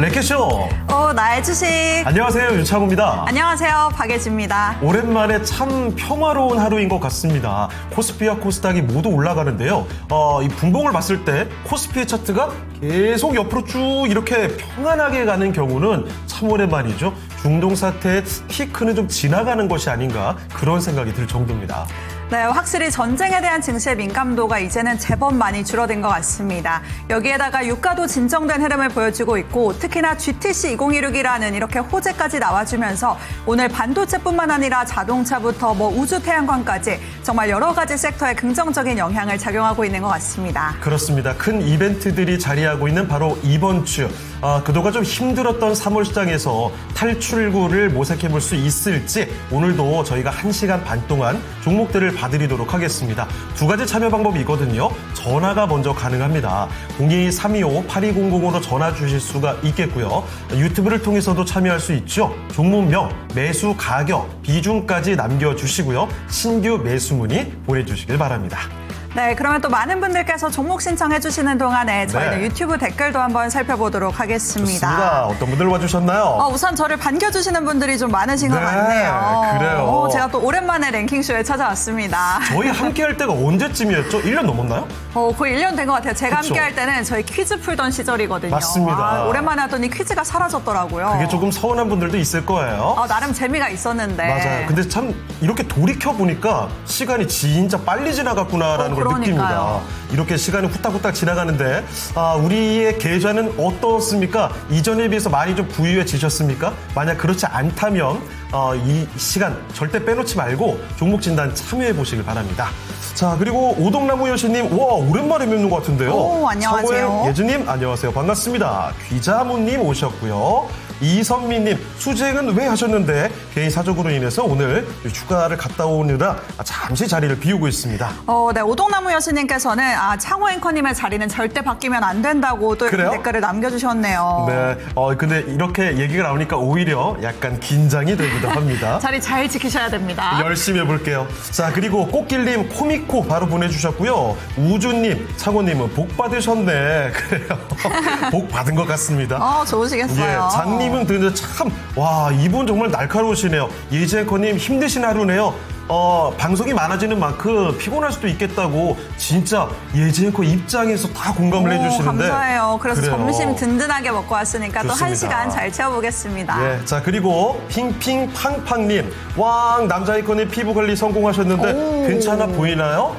레켓쇼. 나의 주식. 안녕하세요, 윤창호입니다. 안녕하세요, 박예지입니다. 오랜만에 참 평화로운 하루인 것 같습니다. 코스피와 코스닥이 모두 올라가는데요. 이 분봉을 봤을 때 코스피의 차트가 계속 옆으로 쭉 이렇게 평안하게 가는 경우는 참 오랜만이죠. 중동 사태의 피크는 좀 지나가는 것이 아닌가 그런 생각이 들 정도입니다. 네, 확실히 전쟁에 대한 증시의 민감도가 이제는 제법 많이 줄어든 것 같습니다. 여기에다가 유가도 진정된 흐름을 보여주고 있고 특히나 GTC 2016이라는 이렇게 호재까지 나와주면서 오늘 반도체뿐만 아니라 자동차부터 우주 태양광까지 정말 여러 가지 섹터에 긍정적인 영향을 작용하고 있는 것 같습니다. 그렇습니다. 큰 이벤트들이 자리하고 있는 바로 이번 주. 그동안 좀 힘들었던 3월 시장에서 탈출구를 모색해 볼 수 있을지 오늘도 저희가 1시간 반 동안 종목들을 봐드리도록 하겠습니다. 두 가지 참여 방법이 있거든요. 전화가 먼저 가능합니다. 02325-8200으로 전화 주실 수가 있겠고요. 유튜브를 통해서도 참여할 수 있죠. 종목명, 매수 가격, 비중까지 남겨주시고요. 신규 매수 문의 보내주시길 바랍니다. 네, 그러면 또 많은 분들께서 종목 신청해 주시는 동안에 저희는 네. 유튜브 댓글도 한번 살펴보도록 하겠습니다. 좋습니다. 어떤 분들 와주셨나요? 우선 저를 반겨주시는 분들이 좀 많으신 것 같네요. 그래요. 제가 또 오랜만에 랭킹쇼에 찾아왔습니다. 저희 함께 할 때가 언제쯤이었죠? 1년 넘었나요? 거의 1년 된 것 같아요. 제가 그쵸? 함께 할 때는 저희 퀴즈 풀던 시절이거든요. 맞습니다. 오랜만에 하더니 퀴즈가 사라졌더라고요. 그게 조금 서운한 분들도 있을 거예요. 나름 재미가 있었는데. 맞아요. 근데 참 이렇게 돌이켜보니까 시간이 진짜 빨리 지나갔구나라는 걸 그러니까요. 느낍니다. 이렇게 시간이 후딱후딱 지나가는데 우리의 계좌는 어떻습니까? 이전에 비해서 많이 좀 부유해지셨습니까? 만약 그렇지 않다면 이 시간 절대 빼놓지 말고 종목 진단 참여해 보시길 바랍니다. 자, 그리고 오동나무 여신님, 와, 오랜만에 뵙는 것 같은데요. 안녕하세요. 차고의 예주님, 안녕하세요. 반갑습니다. 귀자무님 오셨고요. 이선미님, 수쟁은 왜 하셨는데 개인 사정으로 인해서 오늘 휴가를 갔다 오느라 잠시 자리를 비우고 있습니다. 네, 오동나무 여신님께서는 창호 앵커님의 자리는 절대 바뀌면 안 된다고 또 이렇게 댓글을 남겨주셨네요. 네, 근데 이렇게 얘기가 나오니까 오히려 약간 긴장이 되기도 합니다. 자리 잘 지키셔야 됩니다. 열심히 해볼게요. 자, 그리고 꽃길님, 코미코 바로 보내주셨고요. 우주님, 창호님은 복 받으셨네. 그래요. 복 받은 것 같습니다. 좋으시겠어요. 예, 장님은 근데 참, 와, 이분 정말 날카로우시네요. 예지 앵커님 힘드신 하루네요. 방송이 많아지는 만큼 피곤할 수도 있겠다고 진짜 예지 앵커 입장에서 다 공감을 해주시는데. 감사해요. 그래서 그래요. 점심 든든하게 먹고 왔으니까 좋습니다. 또 1시간 잘 채워보겠습니다. 예, 자, 그리고 핑핑팡팡님, 왕 남자 앵커님 피부 관리 성공하셨는데 괜찮아 보이나요?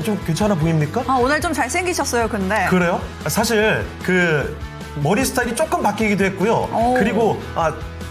좀 괜찮아 보입니까? 오늘 좀 잘생기셨어요, 근데. 그래요? 사실 머리 스타일이 조금 바뀌기도 했고요. 그리고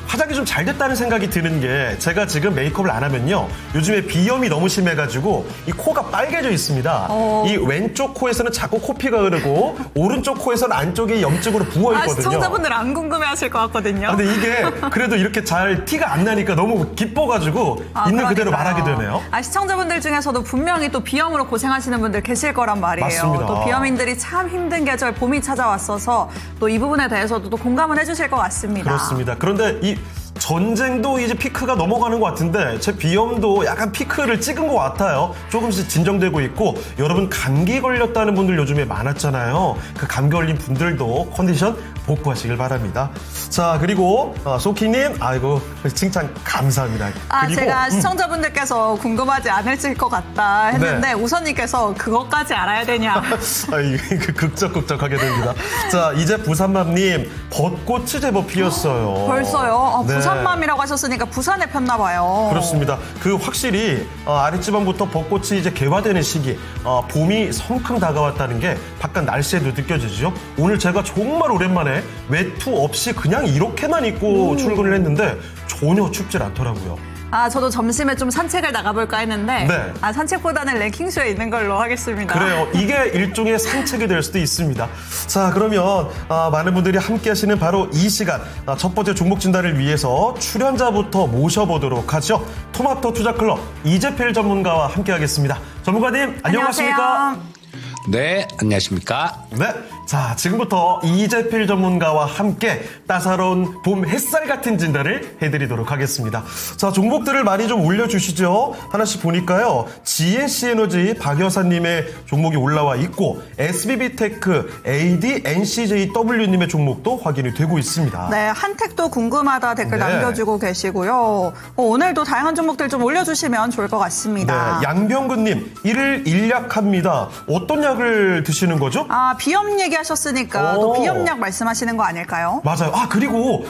화장이 좀 잘 됐다는 생각이 드는 게 제가 지금 메이크업을 안 하면요. 요즘에 비염이 너무 심해가지고 이 코가 빨개져 있습니다. 이 왼쪽 코에서는 자꾸 코피가 흐르고 오른쪽 코에서는 안쪽에 염증으로 부어있거든요. 시청자분들 안 궁금해하실 것 같거든요. 근데 이게 그래도 이렇게 잘 티가 안 나니까 너무 기뻐가지고 있는 그대로 말하게 되네요. 시청자분들 중에서도 분명히 또 비염으로 고생하시는 분들 계실 거란 말이에요. 맞습니다. 또 비염인들이 참 힘든 계절 봄이 찾아왔어서 또 이 부분에 대해서도 또 공감을 해주실 것 같습니다. 그렇습니다. 그런데 이 전쟁도 이제 피크가 넘어가는 것 같은데 제 비염도 약간 피크를 찍은 것 같아요. 조금씩 진정되고 있고 여러분 감기 걸렸다는 분들 요즘에 많았잖아요. 그 감기 걸린 분들도 컨디션 복구하시길 바랍니다. 자, 그리고 소키님, 아이고 칭찬 감사합니다. 그리고 제가 시청자분들께서 궁금하지 않으실 것 같다 했는데 네. 우선님께서 그것까지 알아야 되냐. 극적극적하게 됩니다. 자, 이제 부산맘님 벚꽃이 제법 피었어요. 벌써요? 네. 부산맘이라고 하셨으니까 부산에 폈나 봐요. 그렇습니다. 확실히 아랫지방부터 벚꽃이 이제 개화되는 시기, 봄이 성큼 다가왔다는 게 바깥 날씨에도 느껴지죠. 오늘 제가 정말 오랜만에 외투 없이 그냥 이렇게만 입고 출근을 했는데 전혀 춥질 않더라고요. 저도 점심에 좀 산책을 나가볼까 했는데 네. 산책보다는 랭킹쇼에 있는 걸로 하겠습니다. 그래요. 이게 일종의 산책이 될 수도 있습니다. 자, 그러면 많은 분들이 함께 하시는 바로 이 시간 첫 번째 종목 진단을 위해서 출연자부터 모셔보도록 하죠. 토마토 투자클럽 이재필 전문가와 함께 하겠습니다. 전문가님, 안녕하십니까? 안녕하세요. 네, 안녕하십니까? 네. 자, 지금부터 이재필 전문가와 함께 따사로운 봄 햇살 같은 진단을 해드리도록 하겠습니다. 자, 종목들을 많이 좀 올려주시죠. 하나씩 보니까요. GNC에너지 박 여사님의 종목이 올라와 있고 SBB테크, AD, NCJW님의 종목도 확인이 되고 있습니다. 네, 한택도 궁금하다 댓글 남겨주고 계시고요. 오늘도 다양한 종목들 좀 올려주시면 좋을 것 같습니다. 네, 양병근님, 이를 일약합니다. 어떤 약을 드시는 거죠? 비염 얘기하셨으니까 또 비염약 말씀하시는 거 아닐까요? 맞아요. 그리고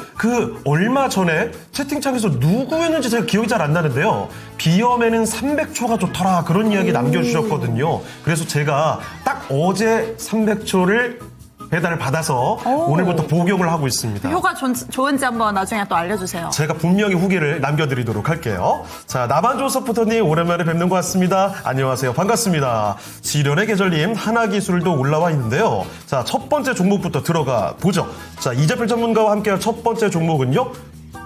얼마 전에 채팅창에서 누구였는지 제가 기억이 잘 안 나는데요. 비염에는 300초가 좋더라. 그런 이야기 남겨주셨거든요. 그래서 제가 딱 어제 300초를 배달을 받아서 오늘부터 복용을 하고 있습니다. 효과 좋은지 한번 나중에 또 알려주세요. 제가 분명히 후기를 남겨드리도록 할게요. 자, 나반조 서포터님 오랜만에 뵙는 것 같습니다. 안녕하세요. 반갑습니다. 지련의 계절님 하나기술도 올라와 있는데요. 자, 첫 번째 종목부터 들어가 보죠. 자, 이재필 전문가와 함께할 첫 번째 종목은요.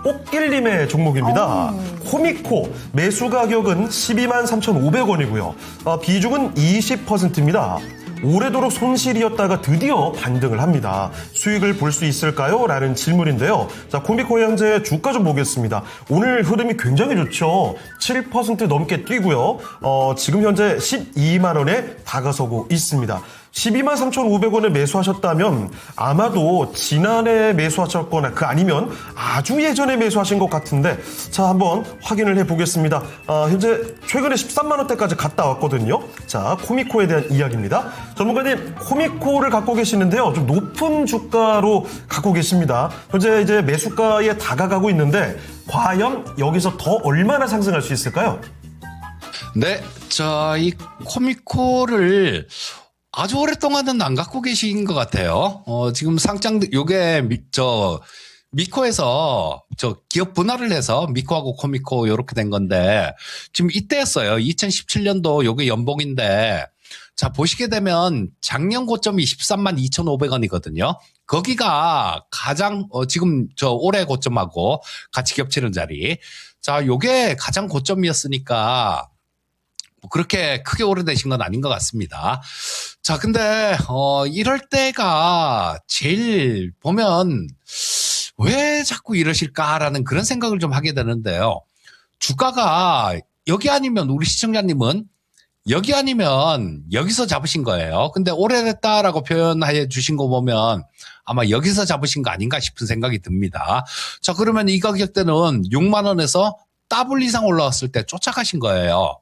꽃길님의 종목입니다. 코미코 매수 가격은 123,500원이고요. 비중은 20%입니다. 오래도록 손실이었다가 드디어 반등을 합니다. 수익을 볼 수 있을까요? 라는 질문인데요. 자, 코미코의 현재 주가 좀 보겠습니다. 오늘 흐름이 굉장히 좋죠. 7% 넘게 뛰고요. 지금 현재 12만 원에 다가서고 있습니다. 123,500원에 매수하셨다면 아마도 지난해 매수하셨거나 아니면 아주 예전에 매수하신 것 같은데 자, 한번 확인을 해보겠습니다. 현재 최근에 13만 원대까지 갔다 왔거든요. 자, 코미코에 대한 이야기입니다. 전문가님, 코미코를 갖고 계시는데요. 좀 높은 주가로 갖고 계십니다. 현재 이제 매수가에 다가가고 있는데 과연 여기서 더 얼마나 상승할 수 있을까요? 네, 이 코미코를 아주 오랫동안은 안 갖고 계신 것 같아요. 지금 요게 미코에서 기업 분할을 해서 미코하고 코미코 요렇게 된 건데 지금 이때였어요. 2017년도 요게 연봉인데 자, 보시게 되면 작년 고점이 13만 2,500원이거든요. 거기가 가장 지금 올해 고점하고 같이 겹치는 자리. 자, 요게 가장 고점이었으니까 그렇게 크게 오래되신 건 아닌 것 같습니다. 자, 근데 이럴 때가 제일 보면 왜 자꾸 이러실까라는 그런 생각을 좀 하게 되는데요. 주가가 여기 아니면 우리 시청자님은 여기 아니면 여기서 잡으신 거예요. 근데 오래됐다라고 표현해 주신 거 보면 아마 여기서 잡으신 거 아닌가 싶은 생각이 듭니다. 자, 그러면 이 가격대는 6만 원에서 더블 이상 올라왔을 때 쫓아가신 거예요.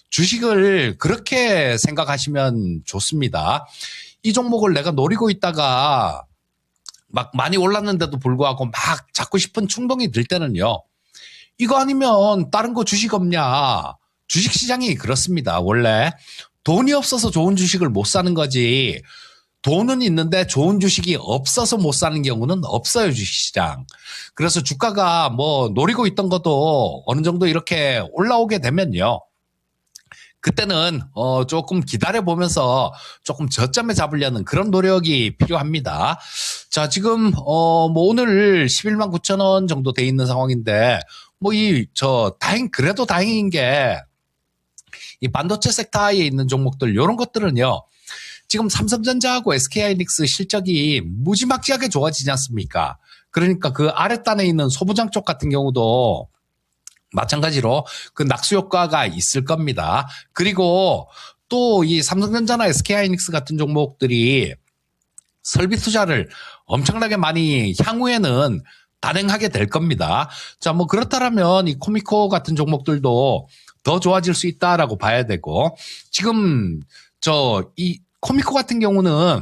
주식을 그렇게 생각하시면 좋습니다. 이 종목을 내가 노리고 있다가 막 많이 올랐는데도 불구하고 막 잡고 싶은 충동이 들 때는요. 이거 아니면 다른 거 주식 없냐. 주식시장이 그렇습니다. 원래 돈이 없어서 좋은 주식을 못 사는 거지. 돈은 있는데 좋은 주식이 없어서 못 사는 경우는 없어요, 주식시장. 그래서 주가가 노리고 있던 것도 어느 정도 이렇게 올라오게 되면요. 그때는 조금 기다려보면서 조금 저점에 잡으려는 그런 노력이 필요합니다. 자, 지금 오늘 11만 9천 원 정도 돼 있는 상황인데 그래도 다행인 게 이 반도체 섹터에 있는 종목들 이런 것들은요. 지금 삼성전자하고 SK하이닉스 실적이 무지막지하게 좋아지지 않습니까? 그러니까 그 아랫단에 있는 소부장 쪽 같은 경우도 마찬가지로 그 낙수 효과가 있을 겁니다. 그리고 또 이 삼성전자나 SK하이닉스 같은 종목들이 설비 투자를 엄청나게 많이 향후에는 단행하게 될 겁니다. 자, 그렇다면 이 코미코 같은 종목들도 더 좋아질 수 있다라고 봐야 되고 지금 이 코미코 같은 경우는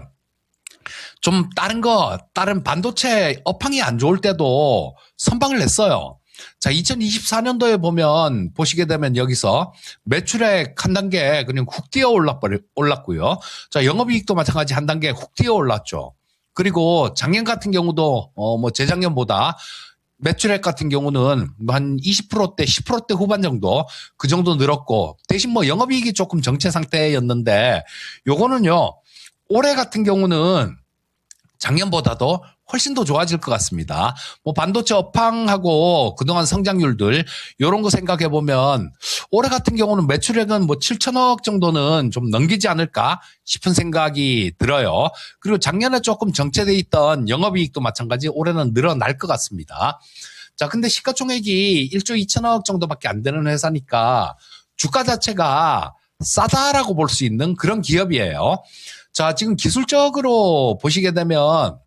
좀 다른 반도체 업황이 안 좋을 때도 선방을 냈어요. 자, 2024년도에 보면 보시게 되면 여기서 매출액 한 단계 그냥 훅 뛰어 올랐고요. 자, 영업이익도 마찬가지 한 단계 훅 뛰어 올랐죠. 그리고 작년 같은 경우도 재작년보다 매출액 같은 경우는 한 20%대, 10%대 후반 정도 그 정도 늘었고 대신 영업이익이 조금 정체 상태였는데 요거는요. 올해 같은 경우는 작년보다도 훨씬 더 좋아질 것 같습니다. 뭐 반도체 업황하고 그동안 성장률들 이런 거 생각해 보면 올해 같은 경우는 매출액은 뭐 7천억 정도는 좀 넘기지 않을까 싶은 생각이 들어요. 그리고 작년에 조금 정체돼 있던 영업이익도 마찬가지 올해는 늘어날 것 같습니다. 자, 근데 시가총액이 1조 2천억 정도밖에 안 되는 회사니까 주가 자체가 싸다라고 볼 수 있는 그런 기업이에요. 자, 지금 기술적으로 보시게 되면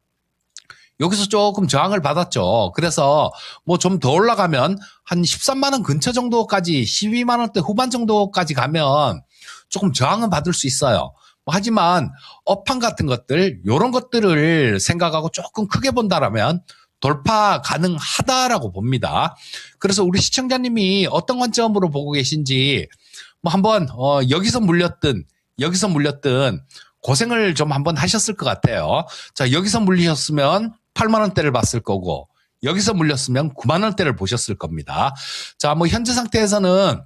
여기서 조금 저항을 받았죠. 그래서 뭐 좀 더 올라가면 한 13만 원 근처 정도까지 12만 원대 후반 정도까지 가면 조금 저항은 받을 수 있어요. 하지만 업황 같은 것들 이런 것들을 생각하고 조금 크게 본다라면 돌파 가능하다라고 봅니다. 그래서 우리 시청자님이 어떤 관점으로 보고 계신지 뭐 한번 여기서 물렸든 고생을 좀 한번 하셨을 것 같아요. 자, 여기서 물리셨으면 8만 원대를 봤을 거고 여기서 물렸으면 9만 원대를 보셨을 겁니다. 자, 뭐 현재 상태에서는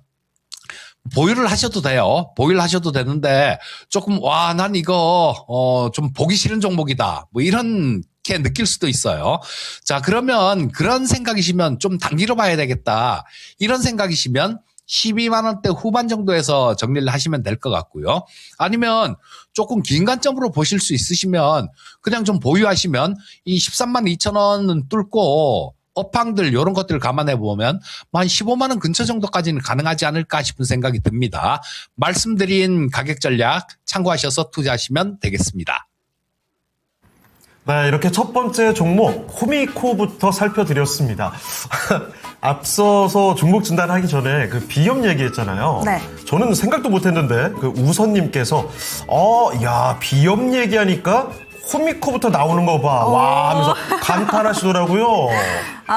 보유를 하셔도 돼요. 보유를 하셔도 되는데 조금 난 이거 좀 보기 싫은 종목이다. 뭐 이렇게 느낄 수도 있어요. 자, 그러면 그런 생각이시면 좀 단기로 봐야 되겠다. 이런 생각이시면 12만 원대 후반 정도에서 정리를 하시면 될 것 같고요. 아니면 조금 긴 관점으로 보실 수 있으시면 그냥 좀 보유하시면 이 13만 2천 원은 뚫고 업황들 이런 것들을 감안해 보면 한 15만 원 근처 정도까지는 가능하지 않을까 싶은 생각이 듭니다. 말씀드린 가격 전략 참고하셔서 투자하시면 되겠습니다. 네, 이렇게 첫 번째 종목 코미코부터 살펴드렸습니다. 앞서서 종목 진단하기 전에 그 비염 얘기했잖아요. 네. 저는 생각도 못했는데 그 우선님께서 비염 얘기하니까 코미코부터 나오는 거 봐. 와 하면서 감탄하시더라고요.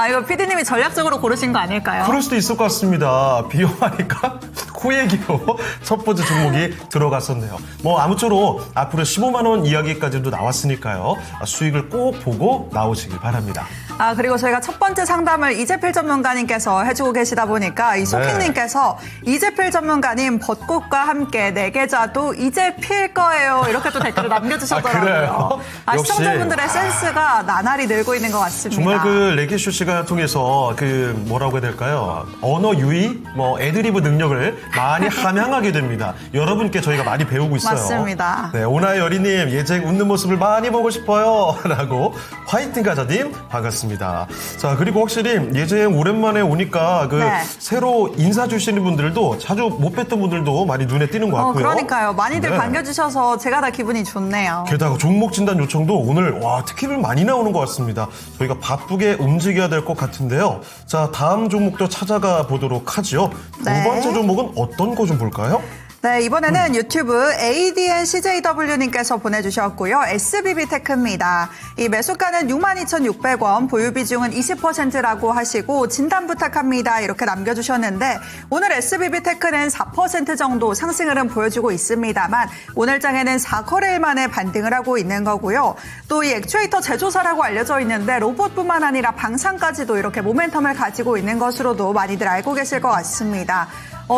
이거 PD님이 전략적으로 고르신 거 아닐까요? 그럴 수도 있을 것 같습니다. 비용하니까 코 얘기로 첫 번째 종목이 들어갔었네요. 뭐 아무쪼록 앞으로 15만 원 이야기까지도 나왔으니까요. 수익을 꼭 보고 나오시길 바랍니다. 그리고 저희가 첫 번째 상담을 이재필 전문가님께서 해주고 계시다 보니까 이 소킹님께서 이재필 전문가님 벚꽃과 함께 내 계좌도 이제 필 거예요. 이렇게 또 댓글을 남겨주셨더라고요. 그래요? 역시. 시청자분들의 센스가 나날이 늘고 있는 것 같습니다. 정말 그 레기쇼 시간을 통해서 그 뭐라고 해야 될까요? 언어 유희, 애드리브 능력을 많이 함양하게 됩니다. 여러분께 저희가 많이 배우고 있어요. 맞습니다. 네, 오나의 어린님 예쟁 웃는 모습을 많이 보고 싶어요. 라고 화이팅 가자님 반갑습니다. 자, 그리고 확실히 예쟁 오랜만에 오니까 네. 새로 인사 주시는 분들도 자주 못 뵀던 분들도 많이 눈에 띄는 것 같고요. 그러니까요. 많이들 네. 반겨주셔서 제가 다 기분이 좋네요. 게다가 종목 진단 요청도 오늘 특히를 많이 나오는 것 같습니다. 저희가 바쁘게 움직여야 될 것 같은데요. 자, 다음 종목도 찾아가 보도록 하죠. 네. 두 번째 종목은 어떤 거 좀 볼까요? 네, 이번에는 유튜브 ADNCJW님께서 보내주셨고요. SBB테크입니다. 이 매수가는 62,600원, 보유 비중은 20%라고 하시고 진단 부탁합니다. 이렇게 남겨주셨는데 오늘 SBB테크는 4% 정도 상승 흐름 보여주고 있습니다만 오늘 장에는 4거래일 만에 반등을 하고 있는 거고요. 또 이 액추에이터 제조사라고 알려져 있는데 로봇뿐만 아니라 방산까지도 이렇게 모멘텀을 가지고 있는 것으로도 많이들 알고 계실 것 같습니다.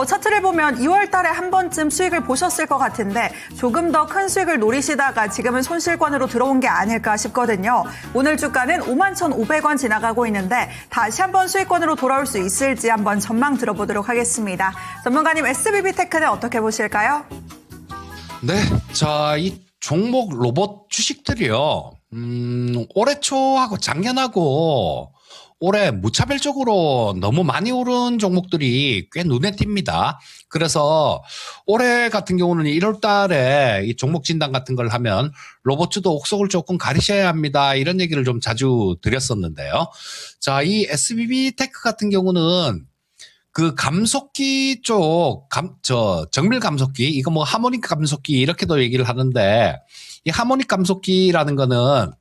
차트를 보면 2월 달에 한 번쯤 수익을 보셨을 것 같은데 조금 더 큰 수익을 노리시다가 지금은 손실권으로 들어온 게 아닐까 싶거든요. 오늘 주가는 51,500원 지나가고 있는데 다시 한번 수익권으로 돌아올 수 있을지 한번 전망 들어보도록 하겠습니다. 전문가님, SBB테크는 어떻게 보실까요? 네, 자, 이 종목 로봇 주식들이요. 올해 초하고 작년하고 올해 무차별적으로 너무 많이 오른 종목들이 꽤 눈에 띕니다. 그래서 올해 같은 경우는 1월 달에 이 종목 진단 같은 걸 하면 로봇주도 옥석을 조금 가리셔야 합니다. 이런 얘기를 좀 자주 드렸었는데요. 자, 이 SBB테크 같은 경우는 그 감속기 쪽, 정밀 감속기, 이거 뭐 하모닉 감속기 이렇게도 얘기를 하는데 이 하모닉 감속기라는 거는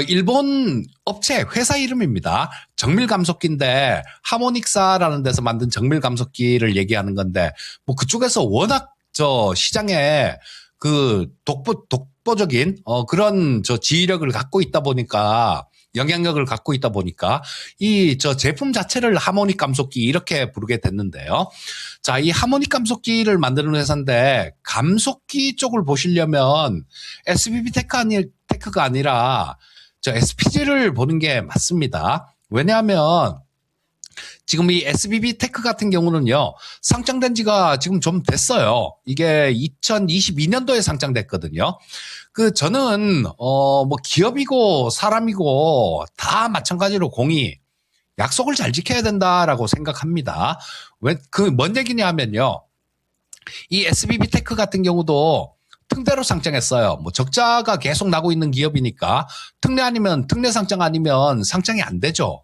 일본 업체 회사 이름입니다. 정밀 감속기인데 하모닉사라는 데서 만든 정밀 감속기를 얘기하는 건데 뭐 그쪽에서 워낙 시장에 그 독보적인 그런 지휘력을 갖고 있다 보니까 영향력을 갖고 있다 보니까 이 제품 자체를 하모닉 감속기 이렇게 부르게 됐는데요. 자, 이 하모닉 감속기를 만드는 회사인데 감속기 쪽을 보시려면 SBB테크 테크가 아니라 저 SPG를 보는 게 맞습니다. 왜냐하면 지금 이 SBB 테크 같은 경우는요, 상장된 지가 지금 좀 됐어요. 이게 2022년도에 상장됐거든요. 저는, 뭐 기업이고 사람이고 다 마찬가지로 공이 약속을 잘 지켜야 된다라고 생각합니다. 뭔 얘기냐 하면요. 이 SBB 테크 같은 경우도 특례로 상장했어요. 뭐 적자가 계속 나고 있는 기업이니까 특례 상장 아니면 상장이 안 되죠.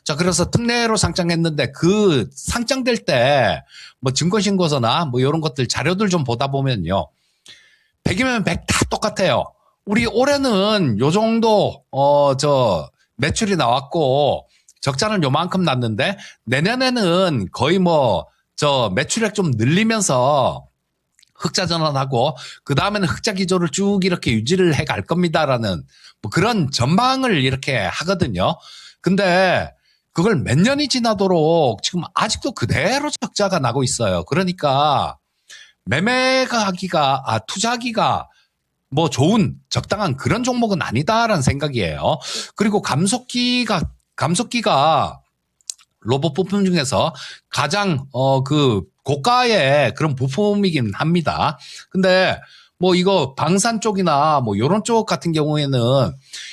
자, 그래서 특례로 상장했는데 그 상장될 때 뭐 증권신고서나 뭐 이런 것들 자료들 좀 보다 보면요. 100이면 100 다 똑같아요. 우리 올해는 요 정도, 매출이 나왔고 적자는 요만큼 났는데 내년에는 거의 매출액 좀 늘리면서 흑자 전환하고 그 다음에는 흑자 기조를 쭉 이렇게 유지를 해 갈 겁니다라는 뭐 그런 전망을 이렇게 하거든요. 근데 그걸 몇 년이 지나도록 지금 아직도 그대로 적자가 나고 있어요. 그러니까 투자하기가 뭐 좋은 적당한 그런 종목은 아니다라는 생각이에요. 그리고 감속기가 로봇 부품 중에서 가장 고가의 그런 부품이긴 합니다. 근데 뭐 이거 방산 쪽이나 뭐 요런 쪽 같은 경우에는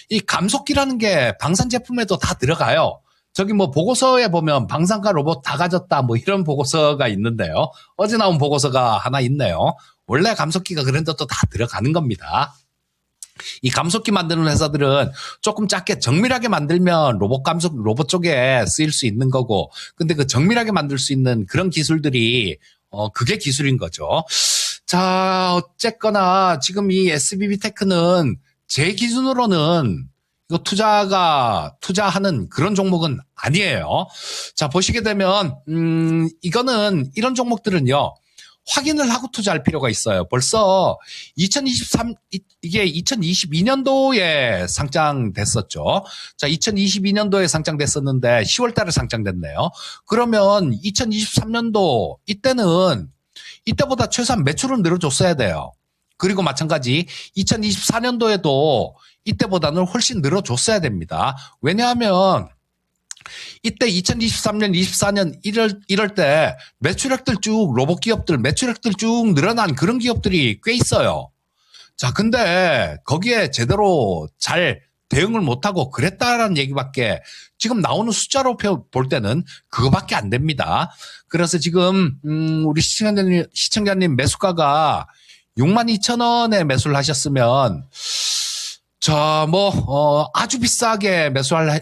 이 감속기라는 게 방산 제품에도 다 들어가요. 저기 뭐 보고서에 보면 방산과 로봇 다 가졌다 뭐 이런 보고서가 있는데요. 어제 나온 보고서가 하나 있네요. 원래 감속기가 그런데 또 다 들어가는 겁니다. 이 감속기 만드는 회사들은 조금 작게 정밀하게 만들면 로봇 쪽에 쓰일 수 있는 거고, 근데 그 정밀하게 만들 수 있는 그런 기술들이 그게 기술인 거죠. 자, 어쨌거나 지금 이 SBB 테크는 제 기준으로는 이거 투자하는 그런 종목은 아니에요. 자, 보시게 되면 이런 종목들은요. 확인을 하고 투자할 필요가 있어요. 벌써 이게 2022년도에 상장됐었죠. 자, 2022년도에 상장됐었는데 10월 달에 상장됐네요. 그러면 2023년도 이때보다 최소한 매출은 늘어줬어야 돼요. 그리고 마찬가지 2024년도에도 이때보다는 훨씬 늘어줬어야 됩니다. 왜냐하면 이때 2023년, 24년 이럴 때 매출액들 쭉 로봇 기업들 매출액들 쭉 늘어난 그런 기업들이 꽤 있어요. 자, 근데 거기에 제대로 잘 대응을 못하고 그랬다라는 얘기밖에 지금 나오는 숫자로 볼 때는 그거밖에 안 됩니다. 그래서 지금 우리 시청자님 매수가가 62,000원에 매수를 하셨으면 자, 아주 비싸게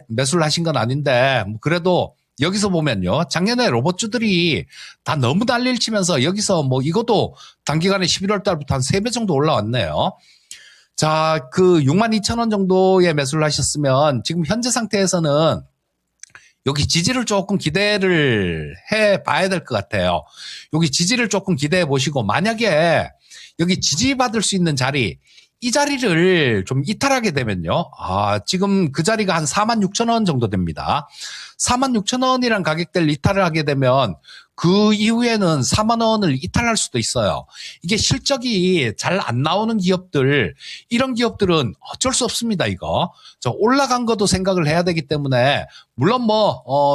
매수를 하신 건 아닌데, 그래도 여기서 보면요. 작년에 로봇주들이 다 너무 난리를 치면서 여기서 이것도 단기간에 11월 달부터 한 3배 정도 올라왔네요. 자, 62,000원 정도에 매수를 하셨으면 지금 현재 상태에서는 여기 지지를 조금 기대를 해 봐야 될 것 같아요. 여기 지지를 조금 기대해 보시고, 만약에 여기 지지받을 수 있는 자리, 이 자리를 좀 이탈하게 되면요. 지금 그 자리가 한 46,000원 정도 됩니다. 46,000원이란 가격대를 이탈을 하게 되면 그 이후에는 4만 원을 이탈할 수도 있어요. 이게 실적이 잘 안 나오는 기업들, 이런 기업들은 어쩔 수 없습니다, 이거. 올라간 것도 생각을 해야 되기 때문에, 물론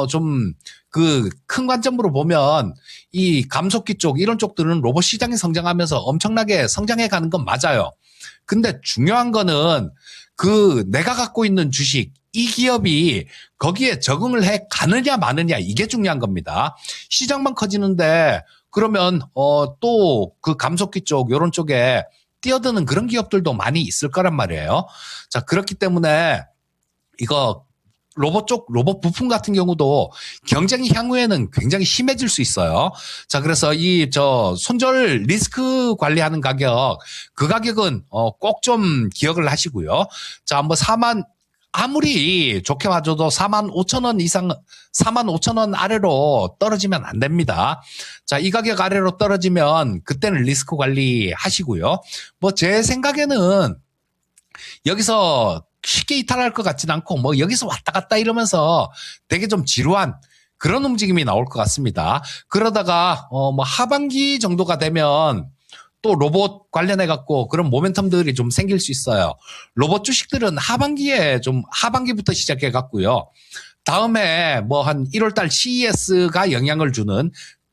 좀 큰 관점으로 보면 이 감속기 쪽, 이런 쪽들은 로봇 시장이 성장하면서 엄청나게 성장해 가는 건 맞아요. 근데 중요한 거는 내가 갖고 있는 주식, 이 기업이 거기에 적응을 해 가느냐 마느냐, 이게 중요한 겁니다. 시장만 커지는데 그러면 또 그 감속기 쪽, 요런 쪽에 뛰어드는 그런 기업들도 많이 있을 거란 말이에요. 자, 그렇기 때문에 이거 로봇 부품 같은 경우도 경쟁이 향후에는 굉장히 심해질 수 있어요. 자, 그래서 손절 리스크 관리하는 가격, 그 가격은 꼭 좀 기억을 하시고요. 자, 아무리 좋게 봐줘도 45,000원 아래로 떨어지면 안 됩니다. 자, 이 가격 아래로 떨어지면 그때는 리스크 관리 하시고요. 제 생각에는 여기서 쉽게 이탈할 것 같진 않고 여기서 왔다 갔다 이러면서 되게 좀 지루한 그런 움직임이 나올 것 같습니다. 그러다가 하반기 정도가 되면 또 로봇 관련해 갖고 그런 모멘텀들이 좀 생길 수 있어요. 로봇 주식들은 하반기부터 시작해 갖고요. 다음에 뭐 한 1월 달 CES가 영향을 주는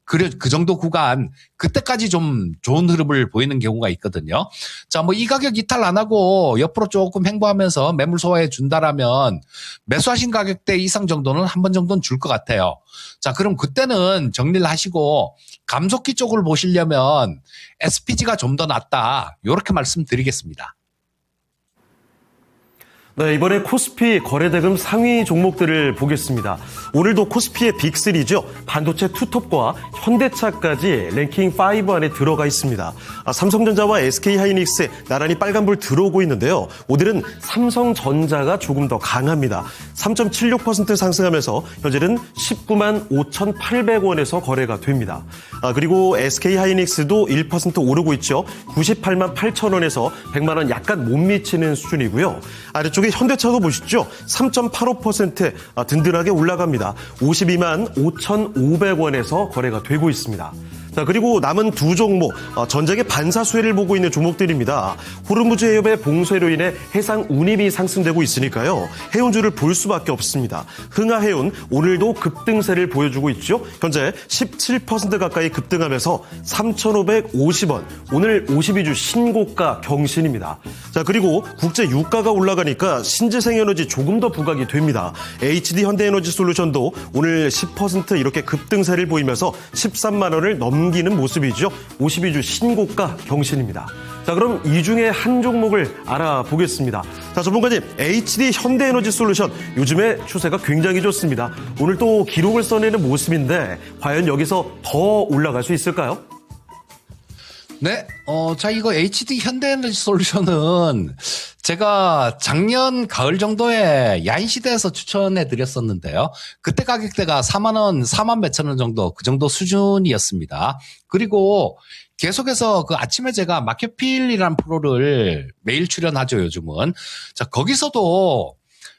그 정도 구간, 그때까지 좀 좋은 흐름을 보이는 경우가 있거든요. 자, 뭐 이 가격 이탈 안 하고 옆으로 조금 횡보하면서 매물 소화해 준다라면 매수하신 가격대 이상 정도는 한 번 정도는 줄 것 같아요. 자, 그럼 그때는 정리를 하시고 감속기 쪽을 보시려면 SPG가 좀 더 낫다. 이렇게 말씀드리겠습니다. 네, 이번에 코스피 거래대금 상위 종목들을 보겠습니다. 오늘도 코스피의 빅3죠. 반도체 투톱과 현대차까지 랭킹 5 안에 들어가 있습니다. 삼성전자와 SK하이닉스 나란히 빨간불 들어오고 있는데요. 오늘은 삼성전자가 조금 더 강합니다. 3.76% 상승하면서 현재는 19만 5,800원에서 거래가 됩니다. 그리고 SK하이닉스도 1% 오르고 있죠. 98만 8천원에서 100만 원 약간 못 미치는 수준이고요. 아래쪽에 현대차도 보시죠. 3.85% 든든하게 올라갑니다. 52만 5,500원에서 거래가 되고 있습니다. 자, 그리고 남은 두 종목, 전쟁의 반사수혜를 보고 있는 종목들입니다. 호르무즈 해협의 봉쇄로 인해 해상 운임이 상승되고 있으니까요. 해운주를 볼 수밖에 없습니다. 흥하해운 오늘도 급등세를 보여주고 있죠. 현재 17% 가까이 급등하면서 3,550원, 오늘 52주 신고가 경신입니다. 자, 그리고 국제 유가가 올라가니까 신재생에너지 조금 더 부각이 됩니다. HD 현대에너지솔루션도 오늘 10% 이렇게 급등세를 보이면서 13만 원을 넘기는 모습이죠. 52주 신고가 경신입니다. 자, 그럼 이 중에 한 종목을 알아보겠습니다. 자, 전문가님, HD 현대에너지솔루션 요즘에 추세가 굉장히 좋습니다. 오늘 또 기록을 써내는 모습인데 과연 여기서 더 올라갈 수 있을까요? 네, 자, 이거 HD 현대에너지솔루션은 제가 작년 가을 정도에 야인시대에서 추천해 드렸었는데요. 그때 가격대가 4만 원, 4만 몇천 원 정도, 그 정도 수준이었습니다. 그리고 계속해서 그 아침에 제가 마켓필이라는 프로를 매일 출연하죠, 요즘은. 자, 거기서도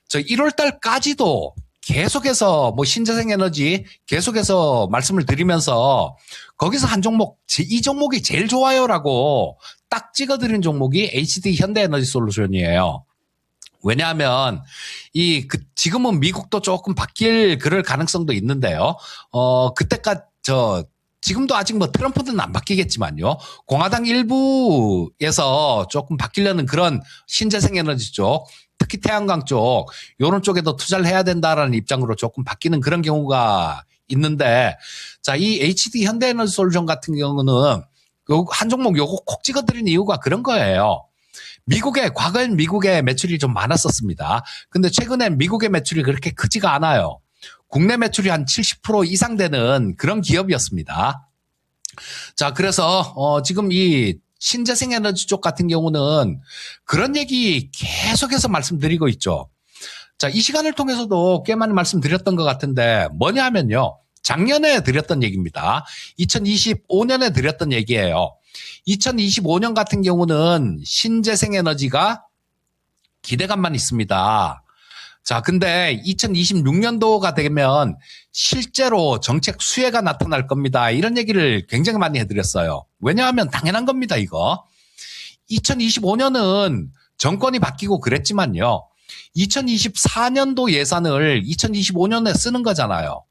저 1월 달까지도 계속해서 뭐 신재생 에너지 계속해서 말씀을 드리면서 거기서 한 종목, 이 종목이 제일 좋아요라고 딱 찍어드린 종목이 HD 현대에너지솔루션이에요. 왜냐하면 지금은 미국도 조금 바뀔 그럴 가능성도 있는데요. 그때까지 지금도 아직 뭐 트럼프는 안 바뀌겠지만요. 공화당 일부에서 조금 바뀌려는 그런 신재생 에너지 쪽, 특히 태양광 쪽, 요런 쪽에도 투자를 해야 된다라는 입장으로 조금 바뀌는 그런 경우가 있는데, 자, 이 HD 현대에너지솔루션 같은 경우는 한 종목 요거 콕 찍어드린 이유가 그런 거예요. 과거엔 미국의 매출이 좀 많았었습니다. 근데 최근엔 미국의 매출이 그렇게 크지가 않아요. 국내 매출이 한 70% 이상 되는 그런 기업이었습니다. 자, 그래서 지금 이 신재생 에너지 쪽 같은 경우는 그런 얘기 계속해서 말씀드리고 있죠. 자, 이 시간을 통해서도 꽤 많이 말씀드렸던 것 같은데 뭐냐 하면요. 작년에 드렸던 얘기입니다. 2025년에 드렸던 얘기예요. 2025년 같은 경우는 신재생 에너지가 기대감만 있습니다. 자, 근데 2026년도가 되면 실제로 정책 수혜가 나타날 겁니다. 이런 얘기를 굉장히 많이 해드렸어요. 왜냐하면 당연한 겁니다, 이거. 2025년은 정권이 바뀌고 그랬지만요. 2024년도 예산을 2025년에 쓰는 거잖아요.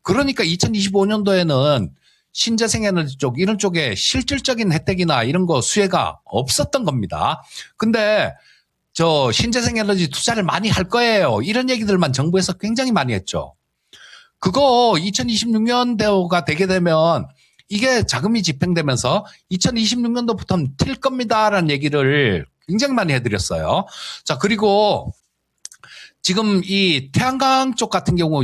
그러니까 2025년도에는 신재생 에너지 쪽, 이런 쪽에 실질적인 혜택이나 이런 거 수혜가 없었던 겁니다. 근데 신재생 에너지 투자를 많이 할 거예요. 이런 얘기들만 정부에서 굉장히 많이 했죠. 그거 2026년도가 되게 되면 이게 자금이 집행되면서 2026년도부터는 튈 겁니다라는 얘기를 굉장히 많이 해드렸어요. 자, 그리고 지금 이 태양광 쪽 같은 경우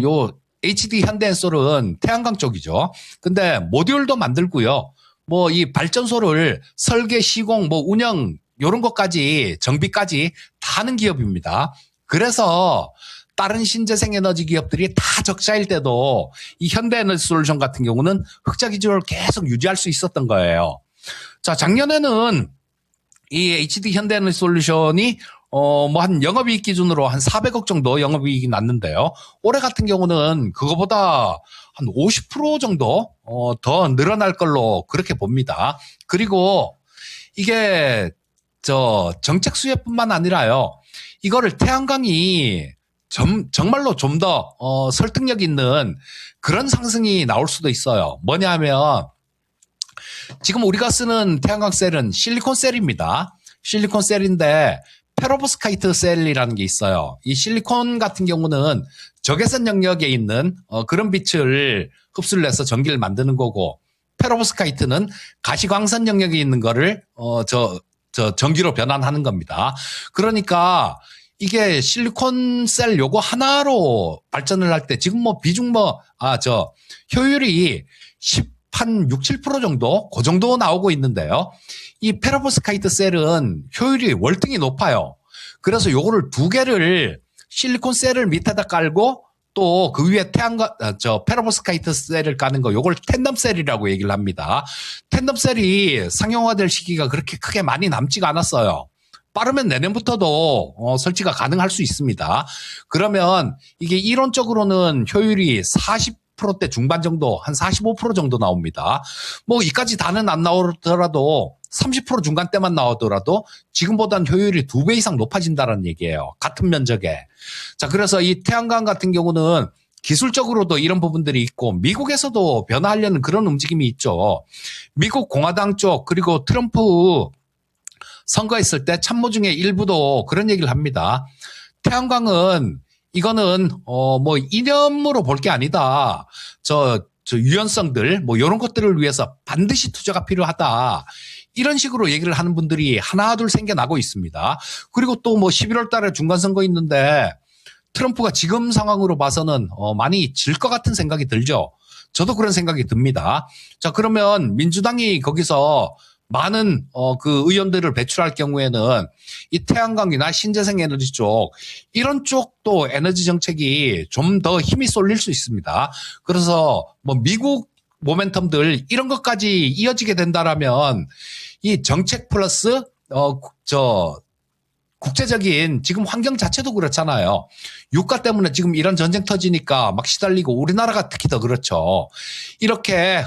HD 현대엔솔은 태양광 쪽이죠. 근데 모듈도 만들고요. 뭐 이 발전소를 설계, 시공, 뭐 운영 요런 것까지 정비까지 다 하는 기업입니다. 그래서 다른 신재생 에너지 기업들이 다 적자일 때도 이 현대에너지솔루션 같은 경우는 흑자 기조를 계속 유지할 수 있었던 거예요. 자, 작년에는 이 HD 현대에너지솔루션이 뭐 한 영업이익 기준으로 한 400억 정도 영업이익이 났는데요. 올해 같은 경우는 그거보다 한 50% 정도 더 늘어날 걸로 그렇게 봅니다. 그리고 이게 정책 수혜뿐만 아니라요. 이거를 태양광이 정말로 좀 더 설득력 있는 그런 상승이 나올 수도 있어요. 뭐냐 하면 지금 우리가 쓰는 태양광 셀은 실리콘 셀입니다. 실리콘 셀인데 페로브스카이트 셀이라는 게 있어요. 이 실리콘 같은 경우는 적외선 영역에 있는 그런 빛을 흡수를 해서 전기를 만드는 거고, 페로브스카이트는 가시광선 영역에 있는 거를 전기로 변환하는 겁니다. 그러니까 이게 실리콘 셀 요거 하나로 발전을 할 때 지금 뭐 비중 효율이 한 6, 7% 정도 그 정도 나오고 있는데요. 이 페로브스카이트 셀은 효율이 월등히 높아요. 그래서 요거를 두 개를 실리콘 셀을 밑에다 깔고 또 그 위에 페로브스카이트 셀을 까는 거, 요걸 탠덤 셀이라고 얘기를 합니다. 탠덤 셀이 상용화될 시기가 그렇게 크게 많이 남지가 않았어요. 빠르면 내년부터도 설치가 가능할 수 있습니다. 그러면 이게 이론적으로는 효율이 40%대 중반 정도, 한 45% 정도 나옵니다. 뭐 이까지 다는 안 나오더라도 30% 중간대만 나오더라도 지금보다는 효율이 2배 이상 높아진다는 얘기예요. 같은 면적에. 자, 그래서 이 태양광 같은 경우는 기술적으로도 이런 부분들이 있고 미국에서도 변화하려는 그런 움직임이 있죠. 미국 공화당 쪽 그리고 트럼프 선거했을 때 참모 중에 일부도 그런 얘기를 합니다. 태양광은 이거는 뭐 이념으로 볼 게 아니다. 저 유연성들 뭐 이런 것들을 위해서 반드시 투자가 필요하다. 이런 식으로 얘기를 하는 분들이 하나 둘 생겨나고 있습니다. 그리고 또 뭐 11월 달에 중간선거 있는데 트럼프가 지금 상황으로 봐서는 많이 질 것 같은 생각이 들죠. 저도 그런 생각이 듭니다. 자, 그러면 민주당이 거기서 많은 그 의원들을 배출할 경우에는 이 태양광이나 신재생 에너지 쪽 이런 쪽도 에너지 정책이 좀 더 힘이 쏠릴 수 있습니다. 그래서 뭐 미국 모멘텀들 이런 것까지 이어지게 된다라면 이 정책 플러스 국제적인 지금 환경 자체도 그렇잖아요. 유가 때문에 지금 이런 전쟁 터지니까 막 시달리고 우리나라가 특히 더 그렇죠. 이렇게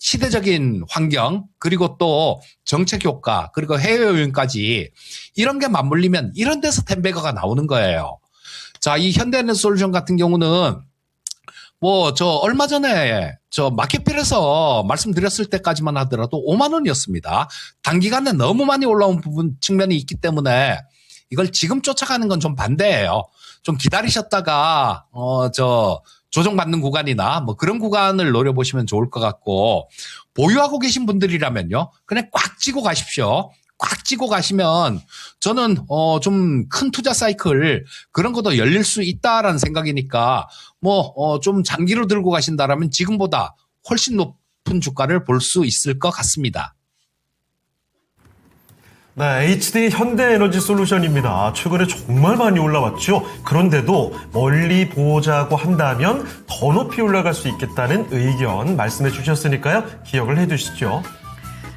시대적인 환경 그리고 또 정책 효과 그리고 해외 요인까지 이런 게 맞물리면 이런 데서 텐베거가 나오는 거예요. 자, 이 현대에너지솔루션 같은 경우는 뭐 얼마 전에 마켓필에서 말씀드렸을 때까지만 하더라도 5만 원이었습니다. 단기간에 너무 많이 올라온 부분 측면이 있기 때문에 이걸 지금 쫓아가는 건 좀 반대예요. 좀 기다리셨다가 조정받는 구간이나 뭐 그런 구간을 노려보시면 좋을 것 같고, 보유하고 계신 분들이라면요 그냥 꽉 쥐고 가십시오. 꽉 쥐고 가시면 저는 좀 큰 투자 사이클 그런 것도 열릴 수 있다라는 생각이니까 뭐 좀 장기로 들고 가신다라면 지금보다 훨씬 높은 주가를 볼 수 있을 것 같습니다. 네, HD 현대에너지솔루션입니다. 최근에 정말 많이 올라왔죠. 그런데도 멀리 보자고 한다면 더 높이 올라갈 수 있겠다는 의견 말씀해 주셨으니까요. 기억을 해 두시죠.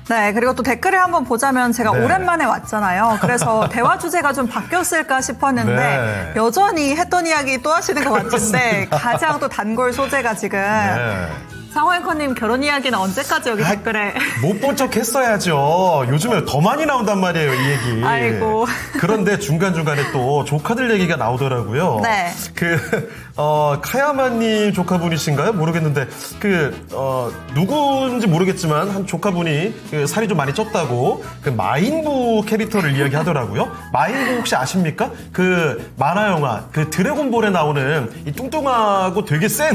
네, 그리고 또 댓글을 한번 보자면 제가 네. 오랜만에 왔잖아요. 그래서 대화 주제가 좀 바뀌었을까 싶었는데 네. 여전히 했던 이야기 또 하시는 것 같은데 가장 또 단골 소재가 지금 네. 상호앵커님 결혼 이야기는 언제까지 여기 댓글에 못 본 척 했어야죠. 요즘에 더 많이 나온단 말이에요, 이 얘기. 아이고. 그런데 중간중간에 또 조카들 얘기가 나오더라고요. 네. 카야마님 조카분이신가요? 모르겠는데, 누구인지 모르겠지만, 한 조카분이 살이 좀 많이 쪘다고, 마인부 캐릭터를 이야기 하더라고요. 마인부 혹시 아십니까? 만화영화, 드래곤볼에 나오는 이 뚱뚱하고 되게 센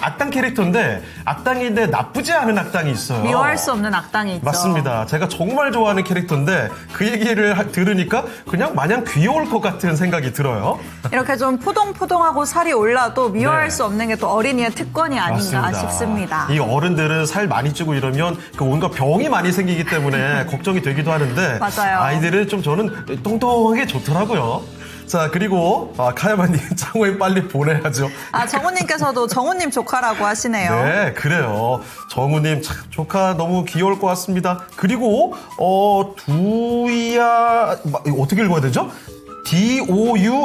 악당 캐릭터인데, 악당인데 나쁘지 않은 악당이 있어요. 미워할 수 없는 악당이 있죠. 맞습니다. 제가 정말 좋아하는 캐릭터인데 그 얘기를 들으니까 그냥 마냥 귀여울 것 같은 생각이 들어요. 이렇게 좀 포동포동하고 살이 올라도 미워할 네. 수 없는 게 또 어린이의 특권이 아닌가 맞습니다. 싶습니다. 이 어른들은 살 많이 찌고 이러면 온갖 병이 많이 생기기 때문에 걱정이 되기도 하는데 맞아요. 아이들은 좀 저는 통통하게 좋더라고요. 자, 그리고 카야마님 장호에 빨리 보내야죠. 정우님께서도 정우님 조카라고 하시네요. 네, 그래요. 정우님 참 조카 너무 귀여울 것 같습니다. 그리고 두이야 이거 어떻게 읽어야 되죠? DOUIADKA님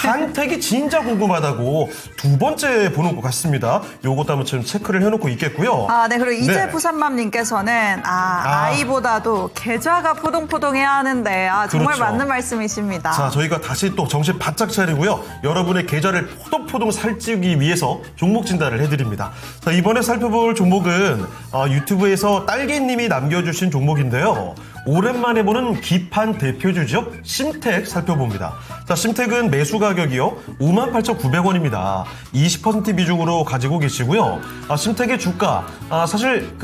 한택이 진짜 궁금하다고 두 번째 보는 것 같습니다. 요것도 한번 지금 체크를 해놓고 있겠고요. 네. 그리고 이제 네. 부산맘님께서는 아이보다도 계좌가 포동포동해야 하는데 정말 그렇죠. 맞는 말씀이십니다. 자, 저희가 다시 또 정신 바짝 차리고요. 여러분의 계좌를 포동포동 살찌우기 위해서 종목 진단을 해드립니다. 자, 이번에 살펴볼 종목은 유튜브에서 딸기님이 남겨주신 종목인데요. 오랜만에 보는 기판 대표주죠. 심택 살펴봅니다. 자, 심택은 매수 가격이요. 58,900원입니다. 20% 비중으로 가지고 계시고요. 심택의 주가, 사실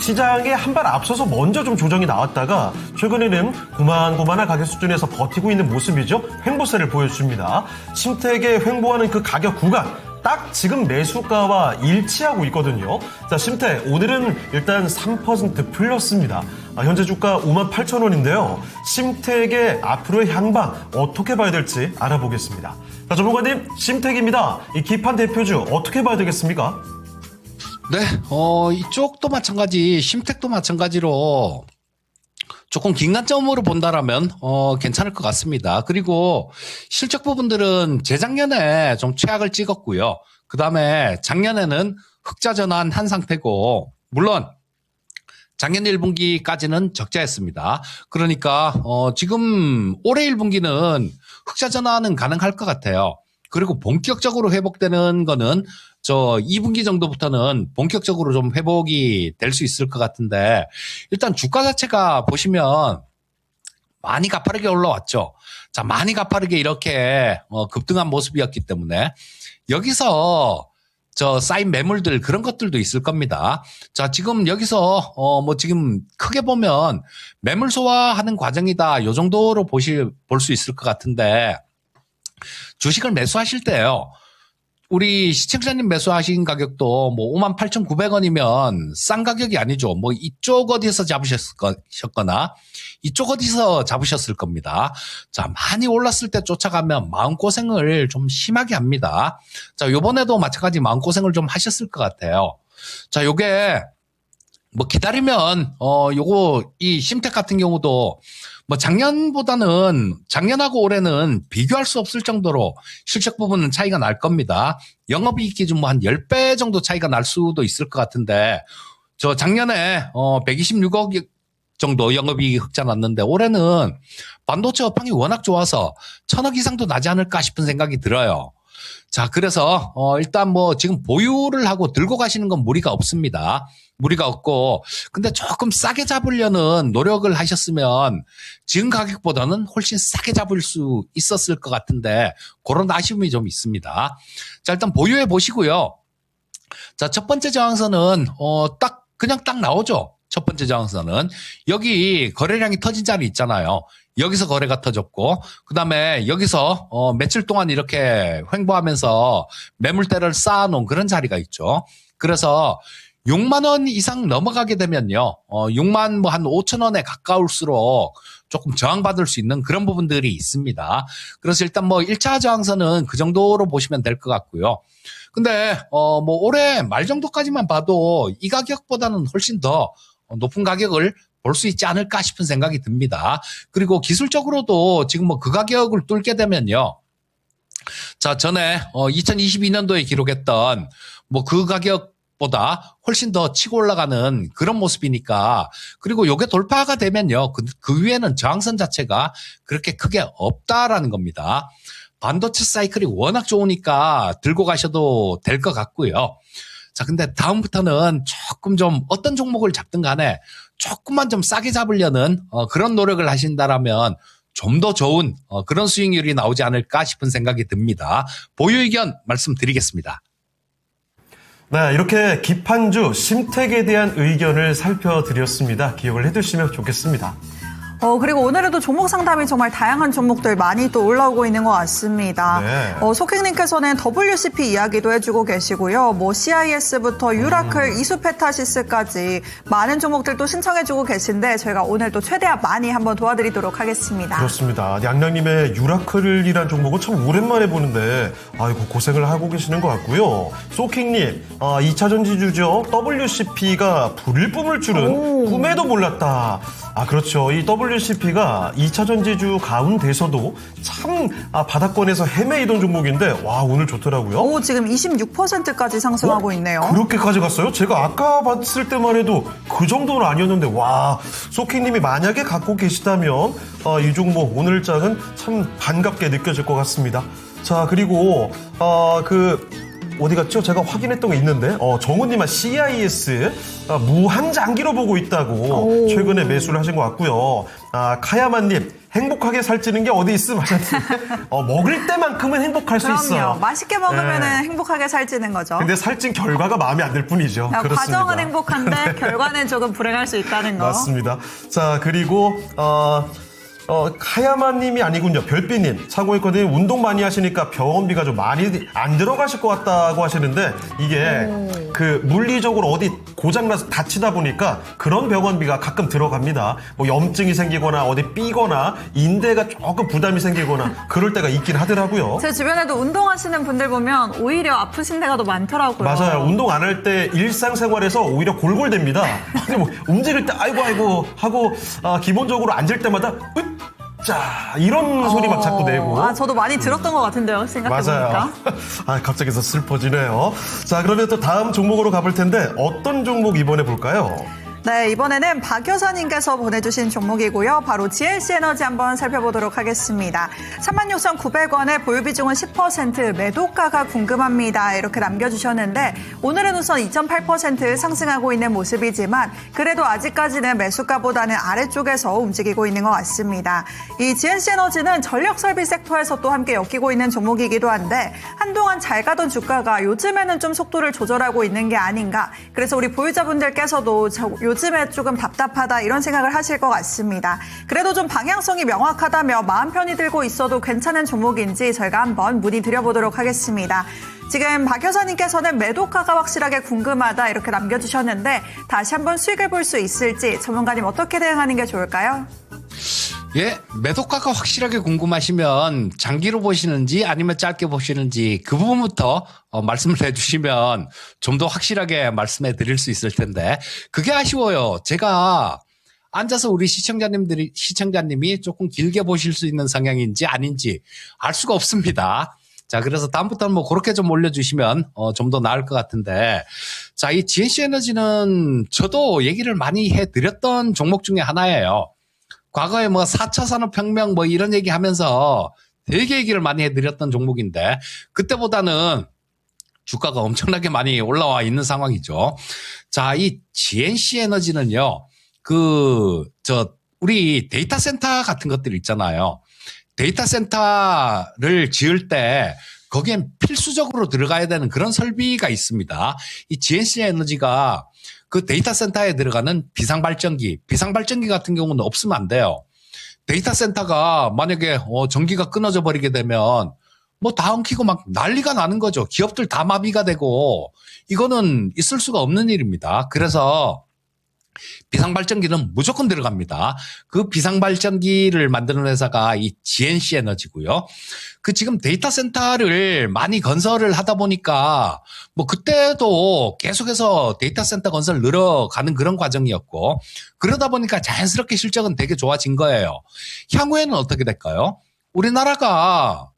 시장에 한 발 앞서서 먼저 좀 조정이 나왔다가 최근에는 고만고만한 가격 수준에서 버티고 있는 모습이죠. 횡보세를 보여줍니다. 심택의 횡보하는 그 가격 구간 딱 지금 매수가와 일치하고 있거든요. 자, 심택 오늘은 일단 3% 풀렸습니다. 현재 주가 58,000원인데요. 심택의 앞으로의 향방 어떻게 봐야 될지 알아보겠습니다. 자, 전문가님, 심택입니다. 이 기판 대표주 어떻게 봐야 되겠습니까? 네, 이쪽도 마찬가지, 심택도 마찬가지로 조금 긴관점으로 본다라면 괜찮을 것 같습니다. 그리고 실적 부분들은 재작년에 좀 최악을 찍었고요. 그 다음에 작년에는 흑자 전환 한 상태고, 물론 작년 1분기까지는 적자였습니다. 그러니까 지금 올해 1분기는 흑자 전환은 가능할 것 같아요. 그리고 본격적으로 회복되는 거는 2분기 정도부터는 본격적으로 좀 회복이 될 수 있을 것 같은데, 일단 주가 자체가 보시면 많이 가파르게 올라왔죠. 자, 많이 가파르게 이렇게 급등한 모습이었기 때문에 여기서 쌓인 매물들 그런 것들도 있을 겁니다. 자, 지금 여기서 지금 크게 보면 매물 소화하는 과정이다. 요 정도로 볼 수 있을 것 같은데, 주식을 매수하실 때요. 우리 시청자님 매수하신 가격도 58,900원이면 싼 가격이 아니죠. 이쪽 어디서 잡으셨거나 이쪽 어디서 잡으셨을 겁니다. 자, 많이 올랐을 때 쫓아가면 마음고생을 좀 심하게 합니다. 자, 요번에도 마찬가지 마음고생을 좀 하셨을 것 같아요. 자, 요게 기다리면 이 심택 같은 경우도 작년하고 올해는 비교할 수 없을 정도로 실적 부분은 차이가 날 겁니다. 영업이익 기준 한 10배 정도 차이가 날 수도 있을 것 같은데, 작년에 126억 정도 영업이익이 흑자 났는데, 올해는 반도체 업황이 워낙 좋아서 1,000억 이상도 나지 않을까 싶은 생각이 들어요. 자, 그래서 일단 지금 보유를 하고 들고 가시는 건 무리가 없습니다. 무리가 없고, 근데 조금 싸게 잡으려는 노력을 하셨으면 지금 가격보다는 훨씬 싸게 잡을 수 있었을 것 같은데, 그런 아쉬움이 좀 있습니다. 자, 일단 보유해 보시고요. 자, 첫 번째 저항선은 그냥 딱 나오죠. 첫 번째 저항선은 여기 거래량이 터진 자리 있잖아요. 여기서 거래가 터졌고, 그 다음에 여기서 며칠 동안 이렇게 횡보하면서 매물대를 쌓아놓은 그런 자리가 있죠. 그래서 6만 원 이상 넘어가게 되면요, 6만 한 5천 원에 가까울수록 조금 저항받을 수 있는 그런 부분들이 있습니다. 그래서 일단 1차 저항선은 그 정도로 보시면 될 것 같고요. 근데 올해 말 정도까지만 봐도 이 가격보다는 훨씬 더 높은 가격을 볼 수 있지 않을까 싶은 생각이 듭니다. 그리고 기술적으로도 지금 그 가격을 뚫게 되면요, 자, 전에 2022년도에 기록했던 그 가격보다 훨씬 더 치고 올라가는 그런 모습이니까, 그리고 요게 돌파가 되면요, 그 위에는 저항선 자체가 그렇게 크게 없다라는 겁니다. 반도체 사이클이 워낙 좋으니까 들고 가셔도 될 것 같고요. 자, 근데 다음부터는 조금 좀 어떤 종목을 잡든 간에 조금만 좀 싸게 잡으려는 그런 노력을 하신다라면 좀 더 좋은 그런 수익률이 나오지 않을까 싶은 생각이 듭니다. 보유 의견 말씀드리겠습니다. 네, 이렇게 기판주 심택에 대한 의견을 살펴드렸습니다. 기억을 해두시면 좋겠습니다. 그리고 오늘에도 종목 상담이 정말 다양한 종목들 많이 또 올라오고 있는 것 같습니다. 네. 속행님께서는 WCP 이야기도 해주고 계시고요. CIS부터 유라클, 이수페타시스까지 많은 종목들 또 신청해주고 계신데 저희가 오늘 또 최대한 많이 한번 도와드리도록 하겠습니다. 그렇습니다. 양양님의 유라클이란 종목은 참 오랜만에 보는데 아이고 고생을 하고 계시는 것 같고요. 소킹님, 2차 전지주죠. WCP가 불일 뿜을 줄은 꿈에도 몰랐다. 아, 그렇죠. 이 WCP가 2차전 지주 가운데서도 참 바닥권에서 헤매이던 종목인데 와, 오늘 좋더라고요. 오, 지금 26%까지 상승하고 있네요. 그렇게까지 갔어요? 제가 아까 봤을 때만 해도 그 정도는 아니었는데 와, 소키님이 만약에 갖고 계시다면 이 종목 오늘장은 참 반갑게 느껴질 것 같습니다. 자, 그리고 어디 갔죠? 제가 확인했던 게 있는데 정우님은 CIS 무한장기로 보고 있다고 최근에 매수를 하신 것 같고요. 카야만님 행복하게 살찌는 게 어디 있음 하셨는데 먹을 때만큼은 행복할 수 있어요. 그럼요. 맛있게 먹으면 네. 행복하게 살찌는 거죠. 근데 살찐 결과가 마음에 안 들 뿐이죠. 그렇습니다. 과정은 행복한데 결과는 조금 불행할 수 있다는 거. 맞습니다. 자, 그리고 카야마님이 아니군요. 별비님. 차고했거든요. 운동 많이 하시니까 병원비가 좀 많이 안 들어가실 것 같다고 하시는데 이게 그 물리적으로 어디 고장나서 다치다 보니까 그런 병원비가 가끔 들어갑니다. 뭐 염증이 생기거나 어디 삐거나 인대가 조금 부담이 생기거나 그럴 때가 있긴 하더라고요. 제 주변에도 운동하시는 분들 보면 오히려 아프신 데가 더 많더라고요. 맞아요. 운동 안 할 때 일상생활에서 오히려 골골댑니다. 근데 뭐 움직일 때 아이고 하고 기본적으로 앉을 때마다 자, 이런 소리 막 자꾸 내고. 저도 많이 들었던 것 같은데요, 생각해보니까. 맞아요. 갑자기 슬퍼지네요. 자, 그러면 또 다음 종목으로 가볼 텐데 어떤 종목 이번에 볼까요? 네, 이번에는 박 여사님께서 보내주신 종목이고요. 바로 GLC 에너지 한번 살펴보도록 하겠습니다. 36,900원에 보유 비중은 10%, 매도가가 궁금합니다. 이렇게 남겨주셨는데 오늘은 우선 2.8% 상승하고 있는 모습이지만 그래도 아직까지는 매수가보다는 아래쪽에서 움직이고 있는 것 같습니다. 이 GLC 에너지는 전력 설비 섹터에서 또 함께 엮이고 있는 종목이기도 한데 한동안 잘 가던 주가가 요즘에는 좀 속도를 조절하고 있는 게 아닌가. 그래서 우리 보유자분들께서도 요즘에 조금 답답하다 이런 생각을 하실 것 같습니다. 그래도 좀 방향성이 명확하다며 마음 편히 들고 있어도 괜찮은 종목인지 저희가 한번 문의드려보도록 하겠습니다. 지금 박 여사님께서는 매도가가 확실하게 궁금하다 이렇게 남겨주셨는데 다시 한번 수익을 볼 수 있을지 전문가님 어떻게 대응하는 게 좋을까요? 예, 매도가가 확실하게 궁금하시면 장기로 보시는지 아니면 짧게 보시는지 그 부분부터 말씀을 해주시면 좀 더 확실하게 말씀해 드릴 수 있을 텐데 그게 아쉬워요. 제가 앉아서 우리 시청자님이 조금 길게 보실 수 있는 성향인지 아닌지 알 수가 없습니다. 자, 그래서 다음부터는 뭐 그렇게 좀 올려주시면 좀 더 나을 것 같은데 자, 이 GNC 에너지는 저도 얘기를 많이 해드렸던 종목 중에 하나예요. 과거에 뭐 4차 산업혁명 뭐 이런 얘기 하면서 되게 얘기를 많이 해드렸던 종목인데 그때보다는 주가가 엄청나게 많이 올라와 있는 상황이죠. 자, 이 GNC 에너지는요, 우리 데이터 센터 같은 것들 있잖아요. 데이터 센터를 지을 때 거기엔 필수적으로 들어가야 되는 그런 설비가 있습니다. 이 GNC 에너지가 그 데이터 센터에 들어가는 비상발전기 같은 경우는 없으면 안 돼요. 데이터 센터가 만약에 전기가 끊어져 버리게 되면 뭐 다 엉키고 막 난리가 나는 거죠. 기업들 다 마비가 되고 이거는 있을 수가 없는 일입니다. 그래서 비상발전기는 무조건 들어갑니다. 그 비상발전기를 만드는 회사가 이 GNC 에너지고요. 그 지금 데이터 센터를 많이 건설을 하다 보니까 뭐 그때도 계속해서 데이터 센터 건설 늘어가는 그런 과정이었고 그러다 보니까 자연스럽게 실적은 되게 좋아진 거예요. 향후에는 어떻게 될까요? 우리나라가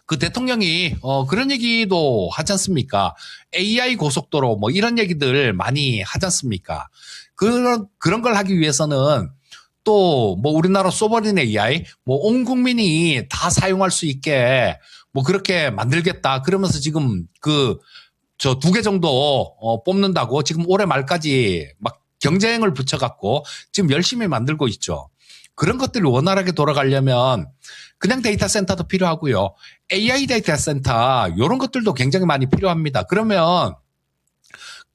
그 대통령이 그런 얘기도 하지 않습니까? AI 고속도로 뭐 이런 얘기들 많이 하지 않습니까? 그런 걸 하기 위해서는 또 뭐 우리나라 소버린 AI 뭐 온 국민이 다 사용할 수 있게 뭐 그렇게 만들겠다. 그러면서 지금 저 2개 정도 뽑는다고 지금 올해 말까지 막 경쟁을 붙여갖고 지금 열심히 만들고 있죠. 그런 것들이 원활하게 돌아가려면 그냥 데이터 센터도 필요하고요. AI 데이터 센터 이런 것들도 굉장히 많이 필요합니다. 그러면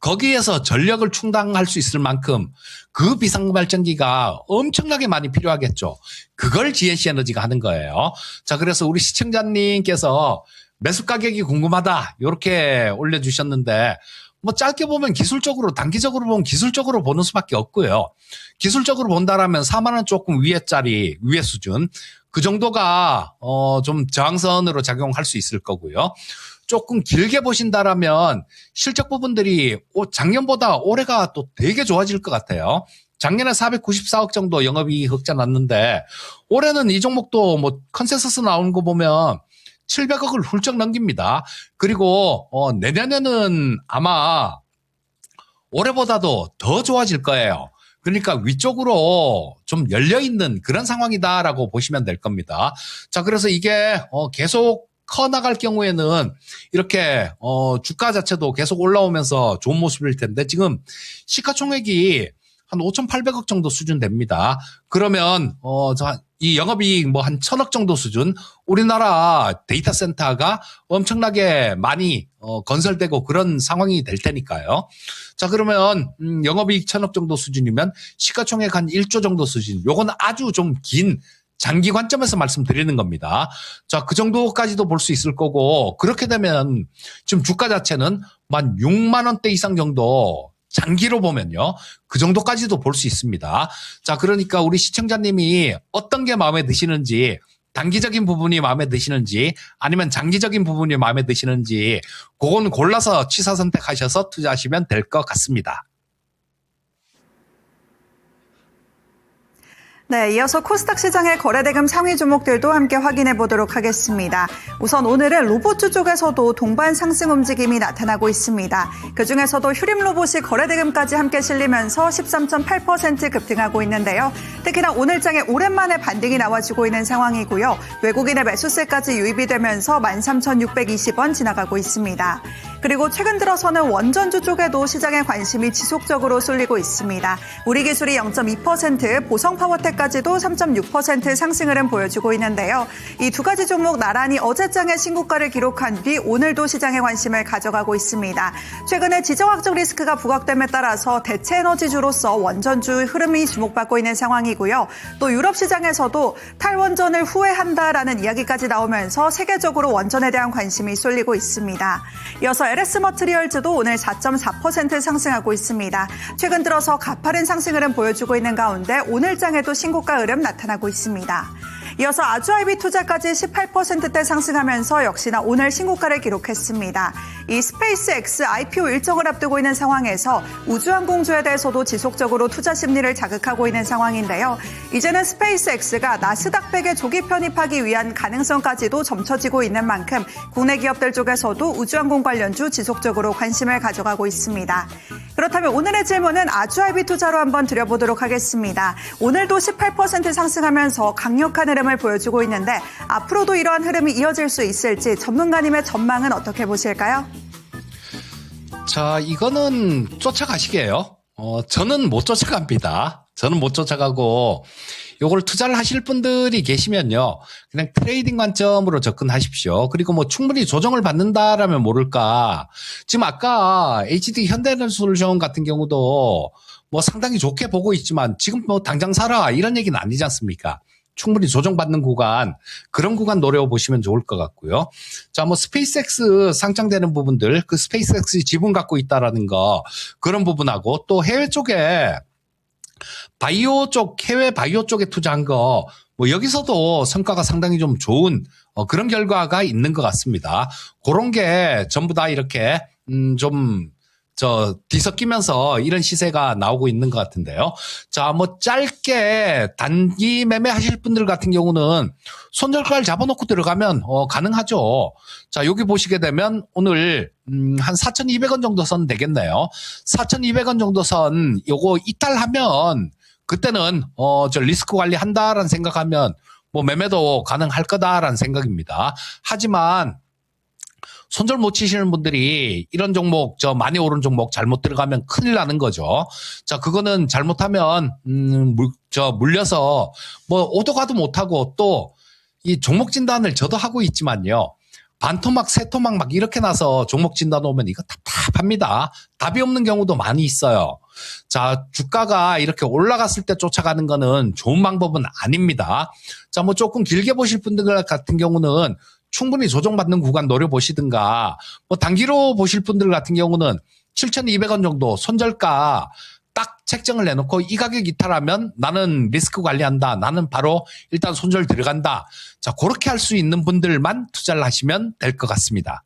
거기에서 전력을 충당할 수 있을 만큼 그 비상발전기가 엄청나게 많이 필요하겠죠. 그걸 GNC 에너지가 하는 거예요. 자, 그래서 우리 시청자님께서 매수 가격이 궁금하다 이렇게 올려주셨는데 뭐 짧게 보면 기술적으로 단기적으로 보면 기술적으로 보는 수밖에 없고요. 기술적으로 본다라면 4만 원 조금 위에 수준 그 정도가 좀 저항선으로 작용할 수 있을 거고요. 조금 길게 보신다라면 실적 부분들이 작년보다 올해가 또 되게 좋아질 것 같아요. 작년에 494억 정도 영업이익 흑자 났는데 올해는 이 종목도 뭐 컨센서스 나오는 거 보면 700억을 훌쩍 넘깁니다. 그리고 내년에는 아마 올해보다도 더 좋아질 거예요. 그러니까 위쪽으로 좀 열려있는 그런 상황이다라고 보시면 될 겁니다. 자, 그래서 이게 계속 커 나갈 경우에는 이렇게 주가 자체도 계속 올라오면서 좋은 모습일 텐데 지금 시가총액이 한 5,800억 정도 수준 됩니다. 그러면 이 영업이익 뭐 한 1,000억 정도 수준, 우리나라 데이터 센터가 엄청나게 많이 건설되고 그런 상황이 될 테니까요. 자, 그러면 영업이익 1,000억 정도 수준이면 시가총액 한 1조 정도 수준. 요건 아주 좀 긴 장기 관점에서 말씀드리는 겁니다. 자, 그 정도까지도 볼 수 있을 거고, 그렇게 되면 지금 주가 자체는 한 6만 원대 이상 정도 장기로 보면요. 그 정도까지도 볼 수 있습니다. 자, 그러니까 우리 시청자님이 어떤 게 마음에 드시는지, 단기적인 부분이 마음에 드시는지, 아니면 장기적인 부분이 마음에 드시는지, 그건 골라서 취사 선택하셔서 투자하시면 될 것 같습니다. 네, 이어서 코스닥 시장의 거래대금 상위 종목들도 함께 확인해 보도록 하겠습니다. 우선 오늘은 로봇주 쪽에서도 동반 상승 움직임이 나타나고 있습니다. 그중에서도 휴림 로봇이 거래대금까지 함께 실리면서 13.8% 급등하고 있는데요. 특히나 오늘장에 오랜만에 반등이 나와주고 있는 상황이고요. 외국인의 매수세까지 유입이 되면서 13,620원 지나가고 있습니다. 그리고 최근 들어서는 원전주 쪽에도 시장의 관심이 지속적으로 쏠리고 있습니다. 우리기술이 0.2%, 보성파워텍까지도 3.6% 상승 흐름 보여주고 있는데요. 이 두 가지 종목 나란히 어제장에 신고가를 기록한 뒤 오늘도 시장의 관심을 가져가고 있습니다. 최근에 지정학적 리스크가 부각됨에 따라서 대체 에너지주로서 원전주 흐름이 주목받고 있는 상황이고요. 또 유럽 시장에서도 탈원전을 후회한다라는 이야기까지 나오면서 세계적으로 원전에 대한 관심이 쏠리고 있습니다. 이어서 LS 머트리얼즈도 오늘 4.4% 상승하고 있습니다. 최근 들어서 가파른 상승 흐름 보여주고 있는 가운데 오늘장에도 신고가 흐름 나타나고 있습니다. 이어서 아주아이비 투자까지 18%대 상승하면서 역시나 오늘 신고가를 기록했습니다. 이 스페이스X IPO 일정을 앞두고 있는 상황에서 우주항공주에 대해서도 지속적으로 투자 심리를 자극하고 있는 상황인데요. 이제는 스페이스X가 나스닥 100에 조기 편입하기 위한 가능성까지도 점쳐지고 있는 만큼 국내 기업들 쪽에서도 우주항공 관련주 지속적으로 관심을 가져가고 있습니다. 그렇다면 오늘의 질문은 아주아이비 투자로 한번 드려보도록 하겠습니다. 오늘도 18% 상승하면서 강력한 흐름을 보여주고 있는데 앞으로도 이러한 흐름이 이어질 수 있을지 전문가님의 전망은 어떻게 보실까요? 자, 이거는 쫓아가시게요. 저는 못 쫓아갑니다. 저는 못 쫓아가고 요걸 투자를 하실 분들이 계시면요. 그냥 트레이딩 관점으로 접근하십시오. 그리고 뭐 충분히 조정을 받는다라면 모를까. 지금 아까 HD 현대해상솔루션 같은 경우도 뭐 상당히 좋게 보고 있지만 지금 뭐 당장 사라 이런 얘기는 아니지 않습니까? 충분히 조정받는 구간, 그런 구간 노려보시면 좋을 것 같고요. 자, 뭐 스페이스X 상장되는 부분들, 그 스페이스X 지분 갖고 있다라는 거, 그런 부분하고 또 해외 쪽에 바이오 쪽, 해외 바이오 쪽에 투자한 거, 뭐 여기서도 성과가 상당히 좀 좋은 그런 결과가 있는 것 같습니다. 그런 게 전부 다 이렇게 뒤섞이면서 이런 시세가 나오고 있는 것 같은데요. 자, 뭐 짧게 단기 매매 하실 분들 같은 경우는 손절가를 잡아놓고 들어가면 가능하죠. 자, 여기 보시게 되면 오늘 한 4,200원 정도 선 되겠네요. 4,200원 정도 선 요거 이탈하면 그때는 리스크 관리 한다라는 생각하면 뭐 매매도 가능할 거다라는 생각입니다. 하지만 손절 못 치시는 분들이 이런 종목, 많이 오른 종목 잘못 들어가면 큰일 나는 거죠. 자, 그거는 잘못하면, 물려서 뭐 오도 가도 못하고 또 이 종목 진단을 저도 하고 있지만요. 반토막, 세토막 막 이렇게 나서 종목 진단 오면 이거 답답합니다. 답이 없는 경우도 많이 있어요. 자, 주가가 이렇게 올라갔을 때 쫓아가는 거는 좋은 방법은 아닙니다. 자, 뭐 조금 길게 보실 분들 같은 경우는 충분히 조정받는 구간 노려보시든가, 뭐 단기로 보실 분들 같은 경우는 7,200원 정도 손절가 딱 책정을 내놓고 이 가격 이탈하면 나는 리스크 관리한다. 나는 바로 일단 손절 들어간다. 자, 그렇게 할 수 있는 분들만 투자를 하시면 될 것 같습니다.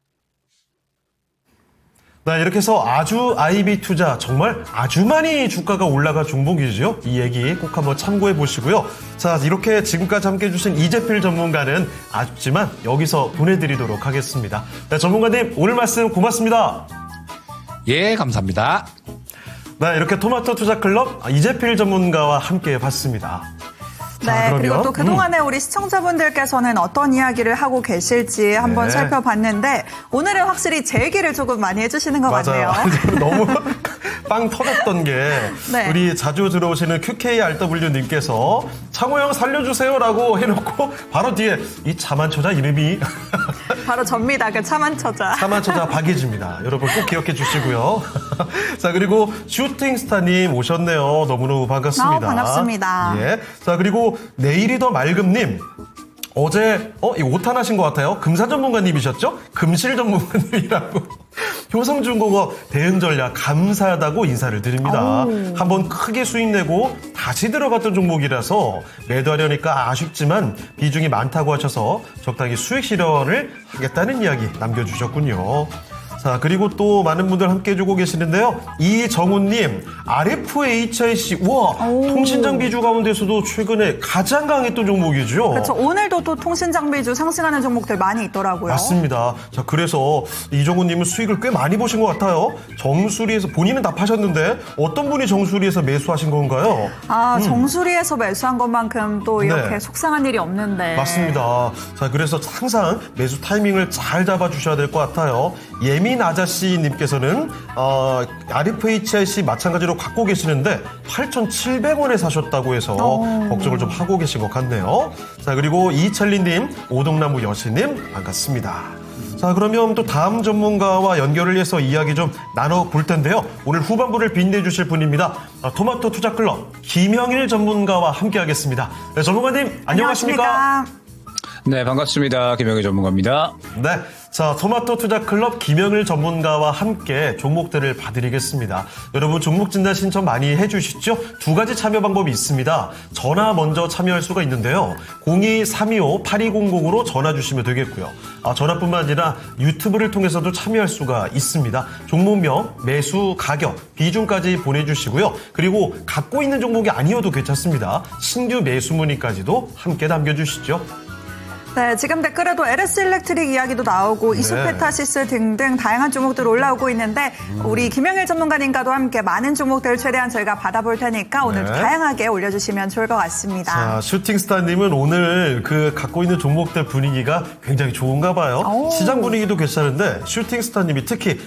네, 이렇게 해서 아주 IB 투자 정말 아주 많이 주가가 올라간 종목이죠. 이 얘기 꼭 한번 참고해 보시고요. 자, 이렇게 지금까지 함께 해주신 이재필 전문가는 아쉽지만 여기서 보내드리도록 하겠습니다. 네, 전문가님 오늘 말씀 고맙습니다. 예, 감사합니다. 네, 이렇게 토마토 투자 클럽 이재필 전문가와 함께 봤습니다. 자, 네, 그러면, 그리고 또 그동안에 우리 시청자분들께서는 어떤 이야기를 하고 계실지 한번 네. 살펴봤는데 오늘은 확실히 제 얘기를 조금 많이 해주시는 것 맞아요. 같네요. 너무 빵 터졌던 게 네. 우리 자주 들어오시는 QKRW님께서 창호형 살려주세요라고 해놓고 바로 뒤에 이 자만처자 이름이 바로 접니다. 그 차만처자. 자만처자 박예지입니다. 여러분 꼭 기억해 주시고요. 자, 그리고 슈팅스타님 오셨네요. 너무너무 반갑습니다. 반갑습니다. 예. 자, 그리고 내일이 더 맑음님. 어제 이 오탄하신 것 같아요. 금사 전문가님이셨죠? 금실 전문가님이라고. 효성중공업 대응 전략 감사하다고 인사를 드립니다. 한번 크게 수익 내고 다시 들어갔던 종목이라서 매도하려니까 아쉽지만 비중이 많다고 하셔서 적당히 수익 실현을 하겠다는 이야기 남겨주셨군요. 자, 그리고 또 많은 분들 함께 해주고 계시는데요. 이정훈님, RFHIC, 우와, 통신장비주 가운데서도 최근에 가장 강했던 종목이죠. 그렇죠. 오늘도 또 통신장비주 상승하는 종목들 많이 있더라고요. 맞습니다. 자, 그래서 이정훈님은 수익을 꽤 많이 보신 것 같아요. 정수리에서, 본인은 다 파셨는데 어떤 분이 정수리에서 매수하신 건가요? 정수리에서 매수한 것만큼 또 이렇게 네. 속상한 일이 없는데. 맞습니다. 자, 그래서 항상 매수 타이밍을 잘 잡아주셔야 될 것 같아요. 예민 아자씨님께서는 RFHIC 마찬가지로 갖고 계시는데 8,700원에 사셨다고 해서 걱정을 좀 하고 계신 것 같네요. 자, 그리고 이철리님, 오동나무 여신님 반갑습니다. 자, 그러면 또 다음 전문가와 연결을 해서 이야기 좀 나눠볼 텐데요. 오늘 후반부를 빛내주실 분입니다. 토마토 투자클럽 김영일 전문가와 함께하겠습니다. 네, 전문가님 안녕하십니까? 안녕하십니까? 네, 반갑습니다. 김영희 전문가입니다. 네. 자, 토마토 투자 클럽 김영일 전문가와 함께 종목들을 봐드리겠습니다. 여러분 종목 진단 신청 많이 해주시죠? 두 가지 참여 방법이 있습니다. 전화 먼저 참여할 수가 있는데요. 02-325-8200으로 전화 주시면 되겠고요. 전화뿐만 아니라 유튜브를 통해서도 참여할 수가 있습니다. 종목명, 매수, 가격, 비중까지 보내주시고요. 그리고 갖고 있는 종목이 아니어도 괜찮습니다. 신규 매수 문의까지도 함께 남겨주시죠. 네, 지금 댓글에도 LS 일렉트릭 이야기도 나오고 이소페타시스 등등 다양한 종목들 올라오고 있는데 우리 김영일 전문가님과도 함께 많은 종목들 최대한 저희가 받아볼 테니까 오늘도 네. 다양하게 올려주시면 좋을 것 같습니다. 자, 슈팅스타님은 오늘 그 갖고 있는 종목들 분위기가 굉장히 좋은가 봐요. 시장 분위기도 괜찮은데 슈팅스타님이 특히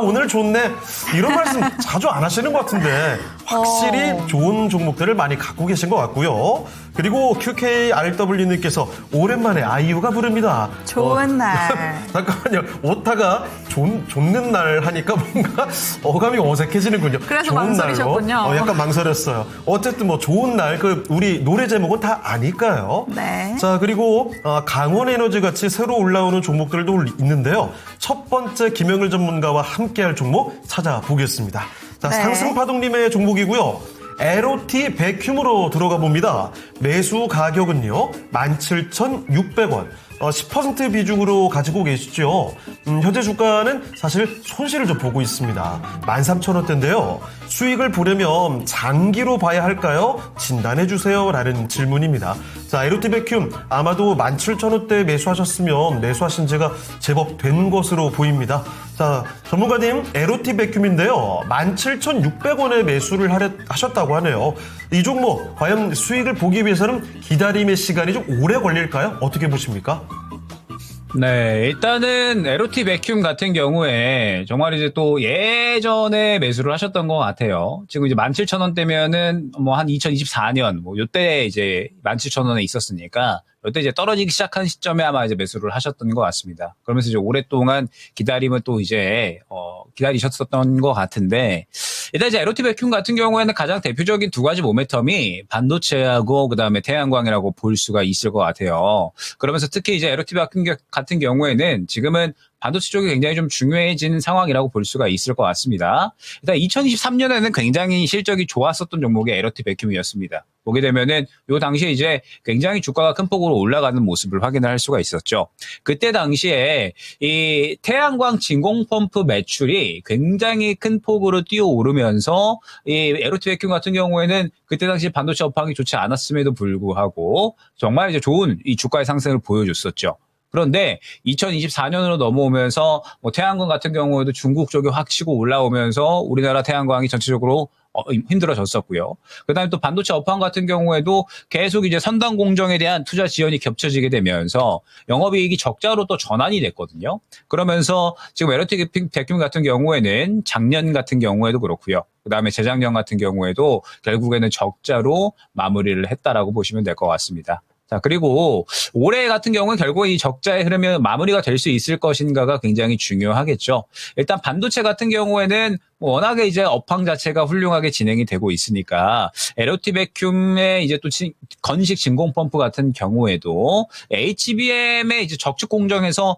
오늘 좋네 이런 말씀 자주 안 하시는 것 같은데 확실히 좋은 종목들을 많이 갖고 계신 것 같고요. 그리고 QKRW님께서 오랜만에 아이유가 부릅니다. 좋은 날. 잠깐만요. 오타가 좋는 날 하니까 뭔가 어감이 어색해지는군요. 그래서 좋은 망설이셨군요. 날로. 약간 망설였어요. 어쨌든 뭐 좋은 날, 우리 노래 제목은 다 아니까요. 네. 자, 그리고 강원에너지 같이 새로 올라오는 종목들도 있는데요. 첫 번째 김영일 전문가와 함께할 종목 찾아보겠습니다. 자, 네. 상승파동님의 종목이고요. LOT 베큐으로 들어가 봅니다. 매수 가격은요, 17,600원. 10% 비중으로 가지고 계시죠. 현재 주가는 사실 손실을 좀 보고 있습니다. 13,000원대인데요. 수익을 보려면 장기로 봐야 할까요? 진단해 주세요. 라는 질문입니다. 자, LOT 베큐 아마도 17,000원대에 매수하셨으면 매수하신 지가 제법 된 것으로 보입니다. 자, 전문가님, LOT 베큐인데요. 17,600원에 매수를 하셨다고 하네요. 이 종목 과연 수익을 보기 위해서는 기다림의 시간이 좀 오래 걸릴까요? 어떻게 보십니까? 네, 일단은 LOT 베큐 같은 경우에 정말 이제 또 예전에 매수를 하셨던 것 같아요. 지금 이제 17,000원대면은 뭐 한 2024년 뭐 요때 이제 17,000원에 있었으니까 요때 이제 떨어지기 시작한 시점에 아마 이제 매수를 하셨던 것 같습니다. 그러면서 이제 오랫동안 기다림을 또 이제 기다리셨었던 것 같은데 일단 이제 LOT 베큐 같은 경우에는 가장 대표적인 두 가지 모멘텀이 반도체하고 그다음에 태양광이라고 볼 수가 있을 것 같아요. 그러면서 특히 이제 LOT 베큐 같은 경우에는 지금은 반도체 쪽이 굉장히 좀 중요해진 상황이라고 볼 수가 있을 것 같습니다. 일단 2023년에는 굉장히 실적이 좋았었던 종목이 LT 백큐미였습니다. 보게 되면은 요 당시에 이제 굉장히 주가가 큰 폭으로 올라가는 모습을 확인을 할 수가 있었죠. 그때 당시에 이 태양광 진공 펌프 매출이 굉장히 큰 폭으로 뛰어오르면서 이 LT 백큐 같은 경우에는 그때 당시 반도체 업황이 좋지 않았음에도 불구하고 정말 이제 좋은 이 주가의 상승을 보여줬었죠. 그런데 2024년으로 넘어오면서 뭐 태양광 같은 경우에도 중국 쪽이 확 치고 올라오면서 우리나라 태양광이 전체적으로 힘들어졌었고요. 그다음에 또 반도체 업황 같은 경우에도 계속 이제 선단 공정에 대한 투자 지연이 겹쳐지게 되면서 영업이익이 적자로 또 전환이 됐거든요. 그러면서 지금 LT 백큐 같은 경우에는 작년 같은 경우에도 그렇고요. 그다음에 재작년 같은 경우에도 결국에는 적자로 마무리를 했다라고 보시면 될 것 같습니다. 자, 그리고 올해 같은 경우는 결국 이 적자의 흐름이 마무리가 될 수 있을 것인가가 굉장히 중요하겠죠. 일단 반도체 같은 경우에는 워낙에 이제 업황 자체가 훌륭하게 진행이 되고 있으니까 LT 백큐의 이제 또 건식 진공 펌프 같은 경우에도 HBM의 이제 적축 공정에서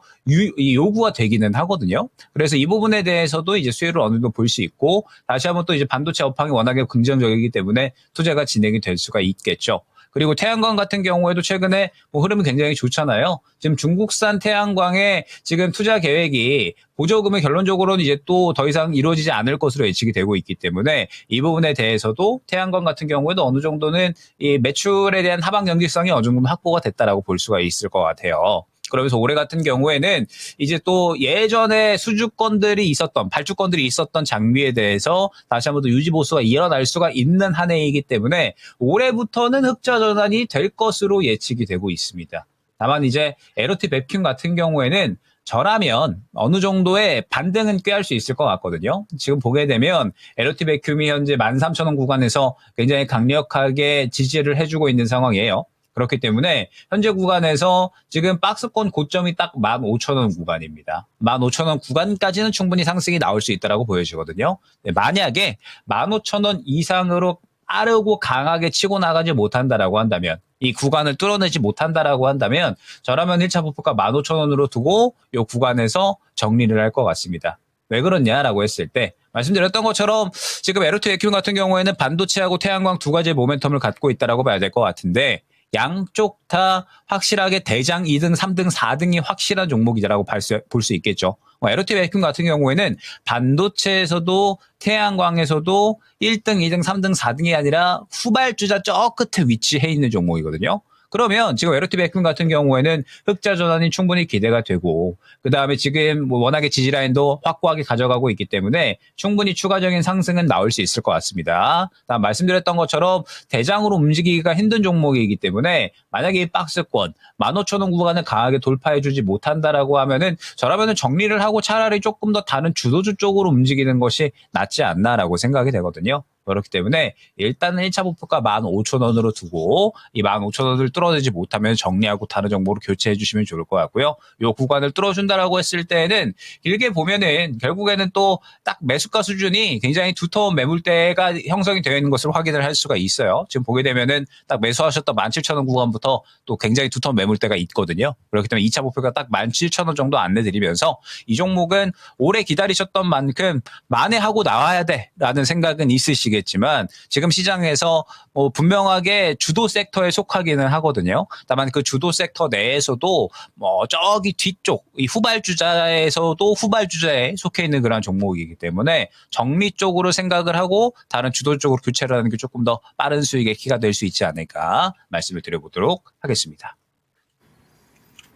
요구가 되기는 하거든요. 그래서 이 부분에 대해서도 이제 수혜를 어느 정도 볼 수 있고 다시 한번 또 이제 반도체 업황이 워낙에 긍정적이기 때문에 투자가 진행이 될 수가 있겠죠. 그리고 태양광 같은 경우에도 최근에 뭐 흐름이 굉장히 좋잖아요. 지금 중국산 태양광의 지금 투자 계획이 보조금은 결론적으로는 이제 또 더 이상 이루어지지 않을 것으로 예측이 되고 있기 때문에 이 부분에 대해서도 태양광 같은 경우에도 어느 정도는 이 매출에 대한 하방 경직성이 어느 정도 확보가 됐다라고 볼 수가 있을 것 같아요. 그러면서 올해 같은 경우에는 이제 또 예전에 수주권들이 있었던, 발주권들이 있었던 장비에 대해서 다시 한번 또 유지보수가 일어날 수가 있는 한 해이기 때문에 올해부터는 흑자 전환이 될 것으로 예측이 되고 있습니다. 다만 이제 LT 백큐 같은 경우에는 저라면 어느 정도의 반등은 꾀할 수 있을 것 같거든요. 지금 보게 되면 LT 백큐이 현재 13,000원 구간에서 굉장히 강력하게 지지를 해주고 있는 상황이에요. 그렇기 때문에 현재 구간에서 지금 박스권 고점이 딱 15,000원 구간입니다. 15,000원 구간까지는 충분히 상승이 나올 수 있다고 보여지거든요. 만약에 15,000원 이상으로 빠르고 강하게 치고 나가지 못한다라고 한다면 이 구간을 뚫어내지 못한다라고 한다면 저라면 1차 목표가 15,000원으로 두고 이 구간에서 정리를 할 것 같습니다. 왜 그렇냐라고 했을 때 말씀드렸던 것처럼 지금 LT 백큐 같은 경우에는 반도체하고 태양광 두 가지의 모멘텀을 갖고 있다라고 봐야 될 것 같은데 양쪽 다 확실하게 대장 2등, 3등, 4등이 확실한 종목이라고 볼 수 있겠죠. LT 백큐 같은 경우에는 반도체에서도 태양광에서도 1등, 2등, 3등, 4등이 아니라 후발주자 저 끝에 위치해 있는 종목이거든요. 그러면 지금 LT 백큐 같은 경우에는 흑자 전환이 충분히 기대가 되고 그다음에 지금 뭐 워낙에 지지라인도 확고하게 가져가고 있기 때문에 충분히 추가적인 상승은 나올 수 있을 것 같습니다. 다음 말씀드렸던 것처럼 대장으로 움직이기가 힘든 종목이기 때문에 만약에 이 박스권 15,000원 구간을 강하게 돌파해주지 못한다라고 하면은 저라면은 정리를 하고 차라리 조금 더 다른 주도주 쪽으로 움직이는 것이 낫지 않나라고 생각이 되거든요. 그렇기 때문에 일단은 1차 목표가 15,000원으로 두고 이 15,000원을 뚫어내지 못하면 정리하고 다른 정보로 교체해 주시면 좋을 것 같고요. 이 구간을 뚫어준다라고 했을 때는 길게 보면은 결국에는 또 딱 매수가 수준이 굉장히 두터운 매물대가 형성이 되어 있는 것을 확인을 할 수가 있어요. 지금 보게 되면은 딱 매수하셨던 17,000원 구간부터 또 굉장히 두터운 매물대가 있거든요. 그렇기 때문에 2차 목표가 딱 17,000원 정도 안내드리면서 이 종목은 오래 기다리셨던 만큼 만회하고 나와야 돼라는 생각은 있으시겠지만 지금 시장에서 뭐 분명하게 주도 섹터에 속하기는 하거든요. 다만 그 주도 섹터 내에서도 뭐 저기 뒤쪽 이 후발주자에서도 후발주자에 속해 있는 그런 종목이기 때문에 정리 쪽으로 생각을 하고 다른 주도 쪽으로 교체를 하는 게 조금 더 빠른 수익의 키가 될 수 있지 않을까 말씀을 드려보도록 하겠습니다.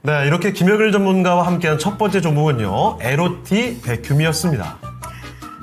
네, 이렇게 김혁일 전문가와 함께한 첫 번째 종목은요, LT 백큐이었습니다.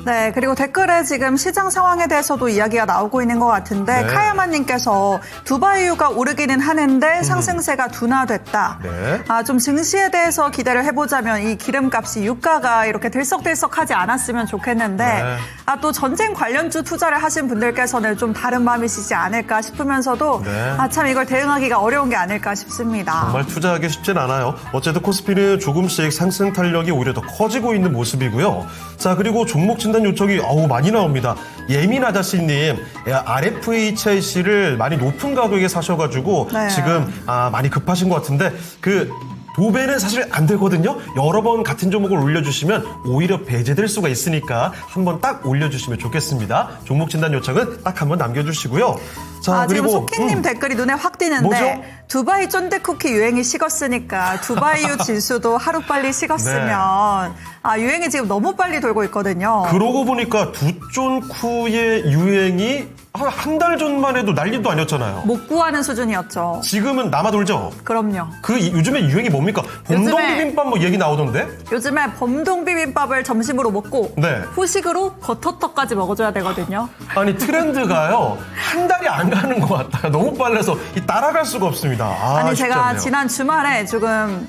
네, 그리고 댓글에 지금 시장 상황에 대해서도 이야기가 나오고 있는 것 같은데 네. 카야마님께서 두바이유가 오르기는 하는데 상승세가 둔화됐다. 네. 좀 증시에 대해서 기대를 해보자면 이 기름값이 유가가 이렇게 들썩들썩하지 않았으면 좋겠는데 네. 또 전쟁 관련주 투자를 하신 분들께서는 좀 다른 마음이시지 않을까 싶으면서도 네. 참 이걸 대응하기가 어려운 게 아닐까 싶습니다. 정말 투자하기 쉽진 않아요. 어쨌든 코스피는 조금씩 상승 탄력이 오히려 더 커지고 있는 모습이고요. 자, 그리고 종목 진단 요청이 많이 나옵니다. 예민 아저씨님, RFHIC를 많이 높은 가격에 사셔가지고 네. 지금 많이 급하신 것 같은데 그 도배는 사실 안 되거든요. 여러 번 같은 종목을 올려주시면 오히려 배제될 수가 있으니까 한번 딱 올려주시면 좋겠습니다. 종목 진단 요청은 딱 한번 남겨주시고요. 자, 지금 그리고 소키님 댓글이 눈에 확 띄는데 뭐죠? 두바이 쫀득쿠키 유행이 식었으니까 두바이유 지수도 하루빨리 식었으면 유행이 지금 너무 빨리 돌고 있거든요. 그러고 보니까 두쫀쿠의 유행이 한 달 전만 해도 난리도 아니었잖아요. 못 구하는 수준이었죠. 지금은 남아돌죠. 그럼요. 요즘에 유행이 뭡니까? bom동 비빔밥 뭐 얘기 나오던데? 요즘에 범동 비빔밥을 점심으로 먹고 네. 후식으로 버터떡까지 먹어줘야 되거든요. 아니 트렌드가요 한 달이 안 가는 것 같아요. 너무 빨라서 따라갈 수가 없습니다. 아니 쉽지 제가 않네요. 지난 주말에 조금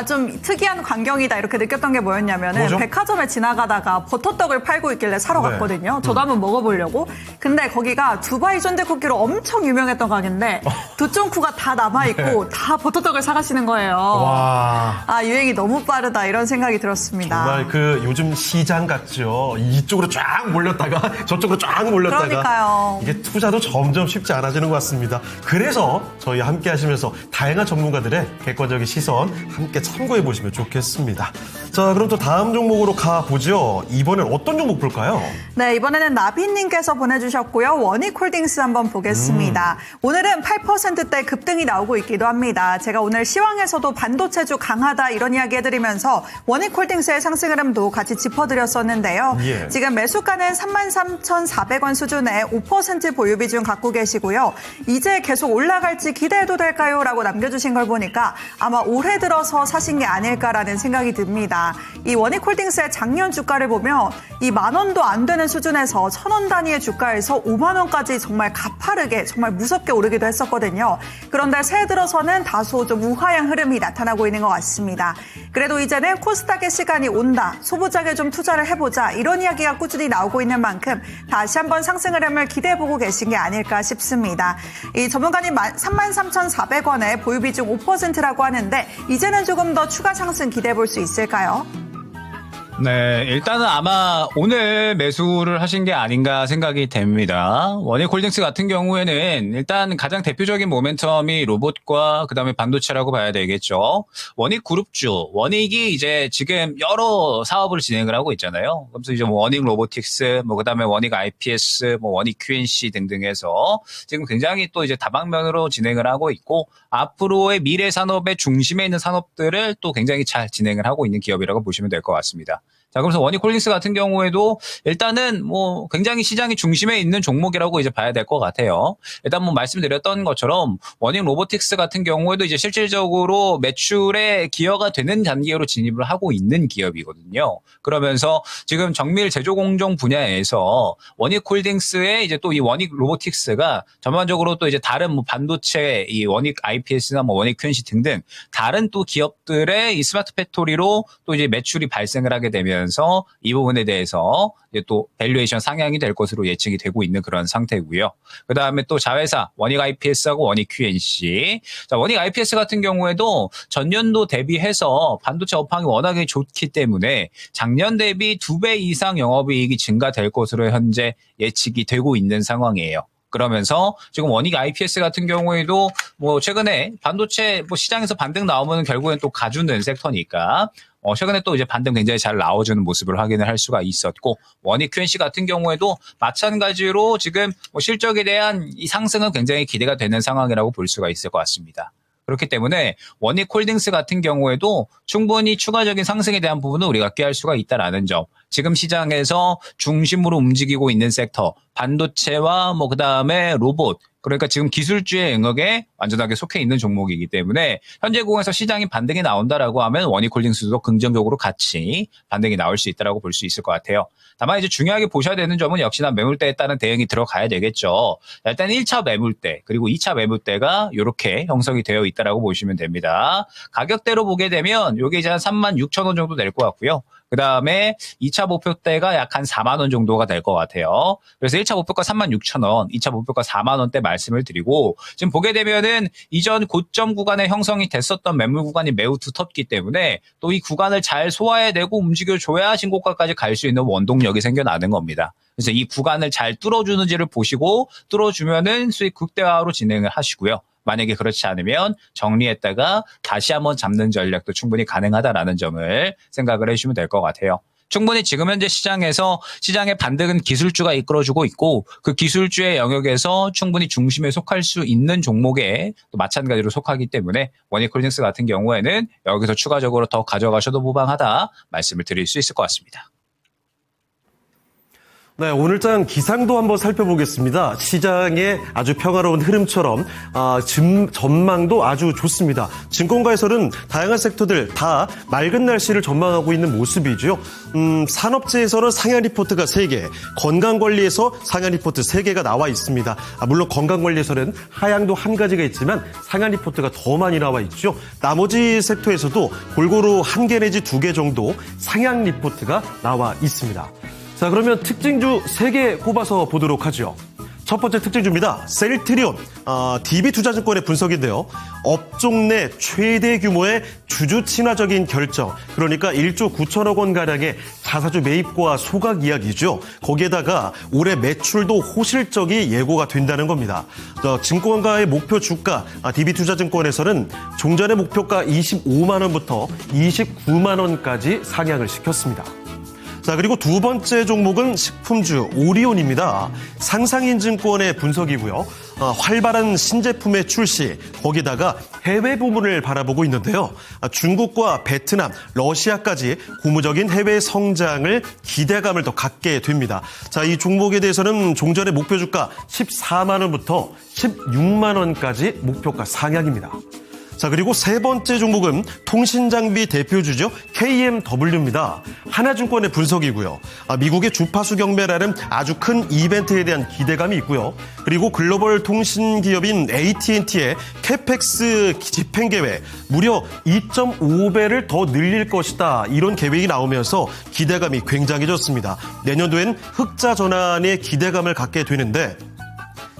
좀 특이한 광경이다 이렇게 느꼈던 게 뭐였냐면은 뭐죠? 백화점에 지나가다가 버터떡을 팔고 있길래 사러 네. 갔거든요. 저도 한번 먹어보려고. 근데 거기가 두바이 쫀득쿠키로 엄청 유명했던 가게인데 두쫑쿠가 다 남아있고 다 버터떡을 사가시는 거예요. 와. 유행이 너무 빠르다 이런 생각이 들었습니다. 정말 요즘 시장 같죠. 이쪽으로 쫙 몰렸다가 저쪽으로 쫙 몰렸다가. 그러니까요. 이게 투자도 점점 쉽지 않아지는 것 같습니다. 그래서 저희 함께 하시면서 다양한 전문가들의 객관적인 시선 함께 참고해 보시면 좋겠습니다. 자, 그럼 또 다음 종목으로 가보죠. 이번엔 어떤 종목 볼까요? 네, 이번에는 나비님께서 보내주셨고요. 원익홀딩스 한번 보겠습니다. 오늘은 8%대 급등이 나오고 있기도 합니다. 제가 오늘 시황에서도 반도체주 강하다 이런 이야기 해드리면서 원익홀딩스의 상승 흐름도 같이 짚어드렸었는데요. 예. 지금 매수가는 33,400원 수준의 5% 보유 비중 갖고 계시고요. 이제 계속 올라갈지 기대해도 될까요? 라고 남겨주신 걸 보니까 아마 올해 들어서 사신 게 아닐까라는 생각이 듭니다. 이 원익홀딩스의 작년 주가를 보면 이 10,000원도 안 되는 수준에서 1,000원 단위의 주가에서 5만 원까지 정말 가파르게 정말 무섭게 오르기도 했었거든요. 그런데 새해 들어서는 다소 좀 우하향 흐름이 나타나고 있는 것 같습니다. 그래도 이제는 코스닥의 시간이 온다. 소부장에 좀 투자를 해보자. 이런 이야기가 꾸준히 나오고 있는 만큼 다시 한번 상승 흐름을 기대해보고 계신 게 아닐까 싶습니다. 이 전문가님 33,400원에 보유 비중 5%라고 하는데 이제는 조금 더 추가 상승 기대해볼 수 있을까요? 네, 일단은 아마 오늘 매수를 하신 게 아닌가 생각이 됩니다. 원익홀딩스 같은 경우에는 일단 가장 대표적인 모멘텀이 로봇과 그다음에 반도체라고 봐야 되겠죠. 원익그룹주, 원익이 이제 지금 여러 사업을 진행을 하고 있잖아요. 그래서 이제 뭐 원익 로보틱스, 뭐 그다음에 원익 IPS, 뭐 원익 QNC 등등해서 지금 굉장히 또 이제 다방면으로 진행을 하고 있고 앞으로의 미래 산업의 중심에 있는 산업들을 또 굉장히 잘 진행을 하고 있는 기업이라고 보시면 될 것 같습니다. 자, 그래서 원익홀딩스 같은 경우에도 일단은 뭐 굉장히 시장이 중심에 있는 종목이라고 이제 봐야 될 것 같아요. 일단 뭐 말씀드렸던 것처럼 원익 로보틱스 같은 경우에도 이제 실질적으로 매출에 기여가 되는 단계로 진입을 하고 있는 기업이거든요. 그러면서 지금 정밀 제조 공정 분야에서 원익홀딩스의 이제 또 이 원익 로보틱스가 전반적으로 또 이제 다른 뭐 반도체 이 원익 IPS나 뭐 원익 QNC 등등 다른 또 기업들의 이 스마트 팩토리로 또 이제 매출이 발생을 하게 되면 이 부분에 대해서 이제 또 밸류에이션 상향이 될 것으로 예측이 되고 있는 그런 상태고요. 그다음에 또 자회사 원익 IPS하고 원익 QNC. 자, 원익 IPS 같은 경우에도 전년도 대비해서 반도체 업황이 워낙에 좋기 때문에 작년 대비 2배 이상 영업이익이 증가될 것으로 현재 예측이 되고 있는 상황이에요. 그러면서 지금 원익 IPS 같은 경우에도 뭐 최근에 반도체 뭐 시장에서 반등 나오면 결국엔 또 가주는 섹터니까 최근에 또 이제 반등 굉장히 잘 나와주는 모습을 확인을 할 수가 있었고 원익 QNC 같은 경우에도 마찬가지로 지금 뭐 실적에 대한 이 상승은 굉장히 기대가 되는 상황이라고 볼 수가 있을 것 같습니다. 그렇기 때문에 원익홀딩스 같은 경우에도 충분히 추가적인 상승에 대한 부분은 우리가 깨알 수가 있다라는 점. 지금 시장에서 중심으로 움직이고 있는 섹터, 반도체와 뭐 그다음에 로봇, 그러니까 지금 기술주의 영역에 완전하게 속해 있는 종목이기 때문에 현재 공에서 시장이 반등이 나온다라고 하면 원익홀딩스도 긍정적으로 같이 반등이 나올 수 있다라고 볼 수 있을 것 같아요. 다만 이제 중요하게 보셔야 되는 점은 역시나 매물대에 따른 대응이 들어가야 되겠죠. 일단 1차 매물대 그리고 2차 매물대가 이렇게 형성이 되어 있다라고 보시면 됩니다. 가격대로 보게 되면 이게 이제 한 36,000원 정도 될 것 같고요. 그 다음에 2차 목표대가 약 한 4만 원 정도가 될 것 같아요. 그래서 1차 목표가 36,000원, 2차 목표가 4만 원대 말씀을 드리고 지금 보게 되면은 이전 고점 구간에 형성이 됐었던 매물 구간이 매우 두텁기 때문에 또 이 구간을 잘 소화해내고 움직여줘야 신고가까지 갈 수 있는 원동력이 생겨나는 겁니다. 그래서 이 구간을 잘 뚫어주는지를 보시고 뚫어주면은 수익 극대화로 진행을 하시고요. 만약에 그렇지 않으면 정리했다가 다시 한번 잡는 전략도 충분히 가능하다라는 점을 생각을 해주시면 될 것 같아요. 충분히 지금 현재 시장에서 시장의 반등은 기술주가 이끌어주고 있고 그 기술주의 영역에서 충분히 중심에 속할 수 있는 종목에 또 마찬가지로 속하기 때문에 원익홀딩스 같은 경우에는 여기서 추가적으로 더 가져가셔도 무방하다 말씀을 드릴 수 있을 것 같습니다. 네, 오늘장 기상도 한번 살펴보겠습니다. 시장의 아주 평화로운 흐름처럼 전망도 아주 좋습니다. 증권가에서는 다양한 섹터들 다 맑은 날씨를 전망하고 있는 모습이죠. 산업재에서는 상향 리포트가 3개, 건강관리에서 상향 리포트 3개가 나와 있습니다. 물론 건강관리에서는 하향도 한 가지가 있지만 상향 리포트가 더 많이 나와 있죠. 나머지 섹터에서도 골고루 1개 내지 2개 정도 상향 리포트가 나와 있습니다. 자, 그러면 특징주 3개 꼽아서 보도록 하죠. 첫 번째 특징주입니다. 셀트리온, DB투자증권의 분석인데요. 업종 내 최대 규모의 주주 친화적인 결정, 그러니까 1조 9천억 원가량의 자사주 매입과 소각 이야기죠. 거기에다가 올해 매출도 호실적이 예고가 된다는 겁니다. 증권가의 목표 주가, DB투자증권에서는 종전의 목표가 25만 원부터 29만 원까지 상향을 시켰습니다. 자, 그리고 두 번째 종목은 식품주 오리온입니다. 상상인증권의 분석이고요. 활발한 신제품의 출시, 거기다가 해외 부문을 바라보고 있는데요. 중국과 베트남, 러시아까지 고무적인 해외 성장을 기대감을 더 갖게 됩니다. 자, 이 종목에 대해서는 종전의 목표 주가 14만 원부터 16만 원까지 목표가 상향입니다. 자, 그리고 세 번째 종목은 통신장비 대표주죠. KMW입니다. 하나증권의 분석이고요. 미국의 주파수 경매라는 아주 큰 이벤트에 대한 기대감이 있고요. 그리고 글로벌 통신 기업인 AT&T의 캐펙스 집행 계획 무려 2.5배를 더 늘릴 것이다. 이런 계획이 나오면서 기대감이 굉장히 좋습니다. 내년도엔 흑자 전환에 기대감을 갖게 되는데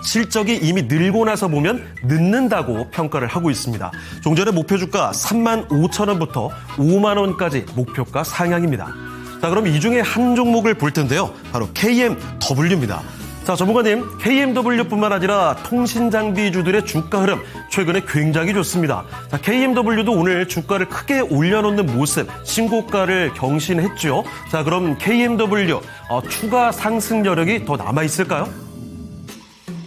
실적이 이미 늘고 나서 보면 늦는다고 평가를 하고 있습니다. 종전의 목표 주가 3만 5천 원부터 5만 원까지 목표가 상향입니다. 자, 그럼 이 중에 한 종목을 볼 텐데요. 바로 KMW입니다. 자, 전문가님, KMW뿐만 아니라 통신장비주들의 주가 흐름 최근에 굉장히 좋습니다. 자, KMW도 오늘 주가를 크게 올려놓는 모습, 신고가를 경신했죠. 자, 그럼 KMW 추가 상승 여력이 더 남아있을까요?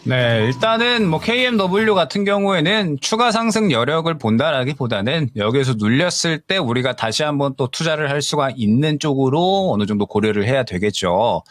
네, 일단은 KMW 같은 경우에는 추가 상승 여력을 본다라기보다는 여기에서 눌렸을 때 우리가 다시 한번 또 투자를 할 수가 있는 쪽으로 어느 정도 고려를 해야 되겠죠.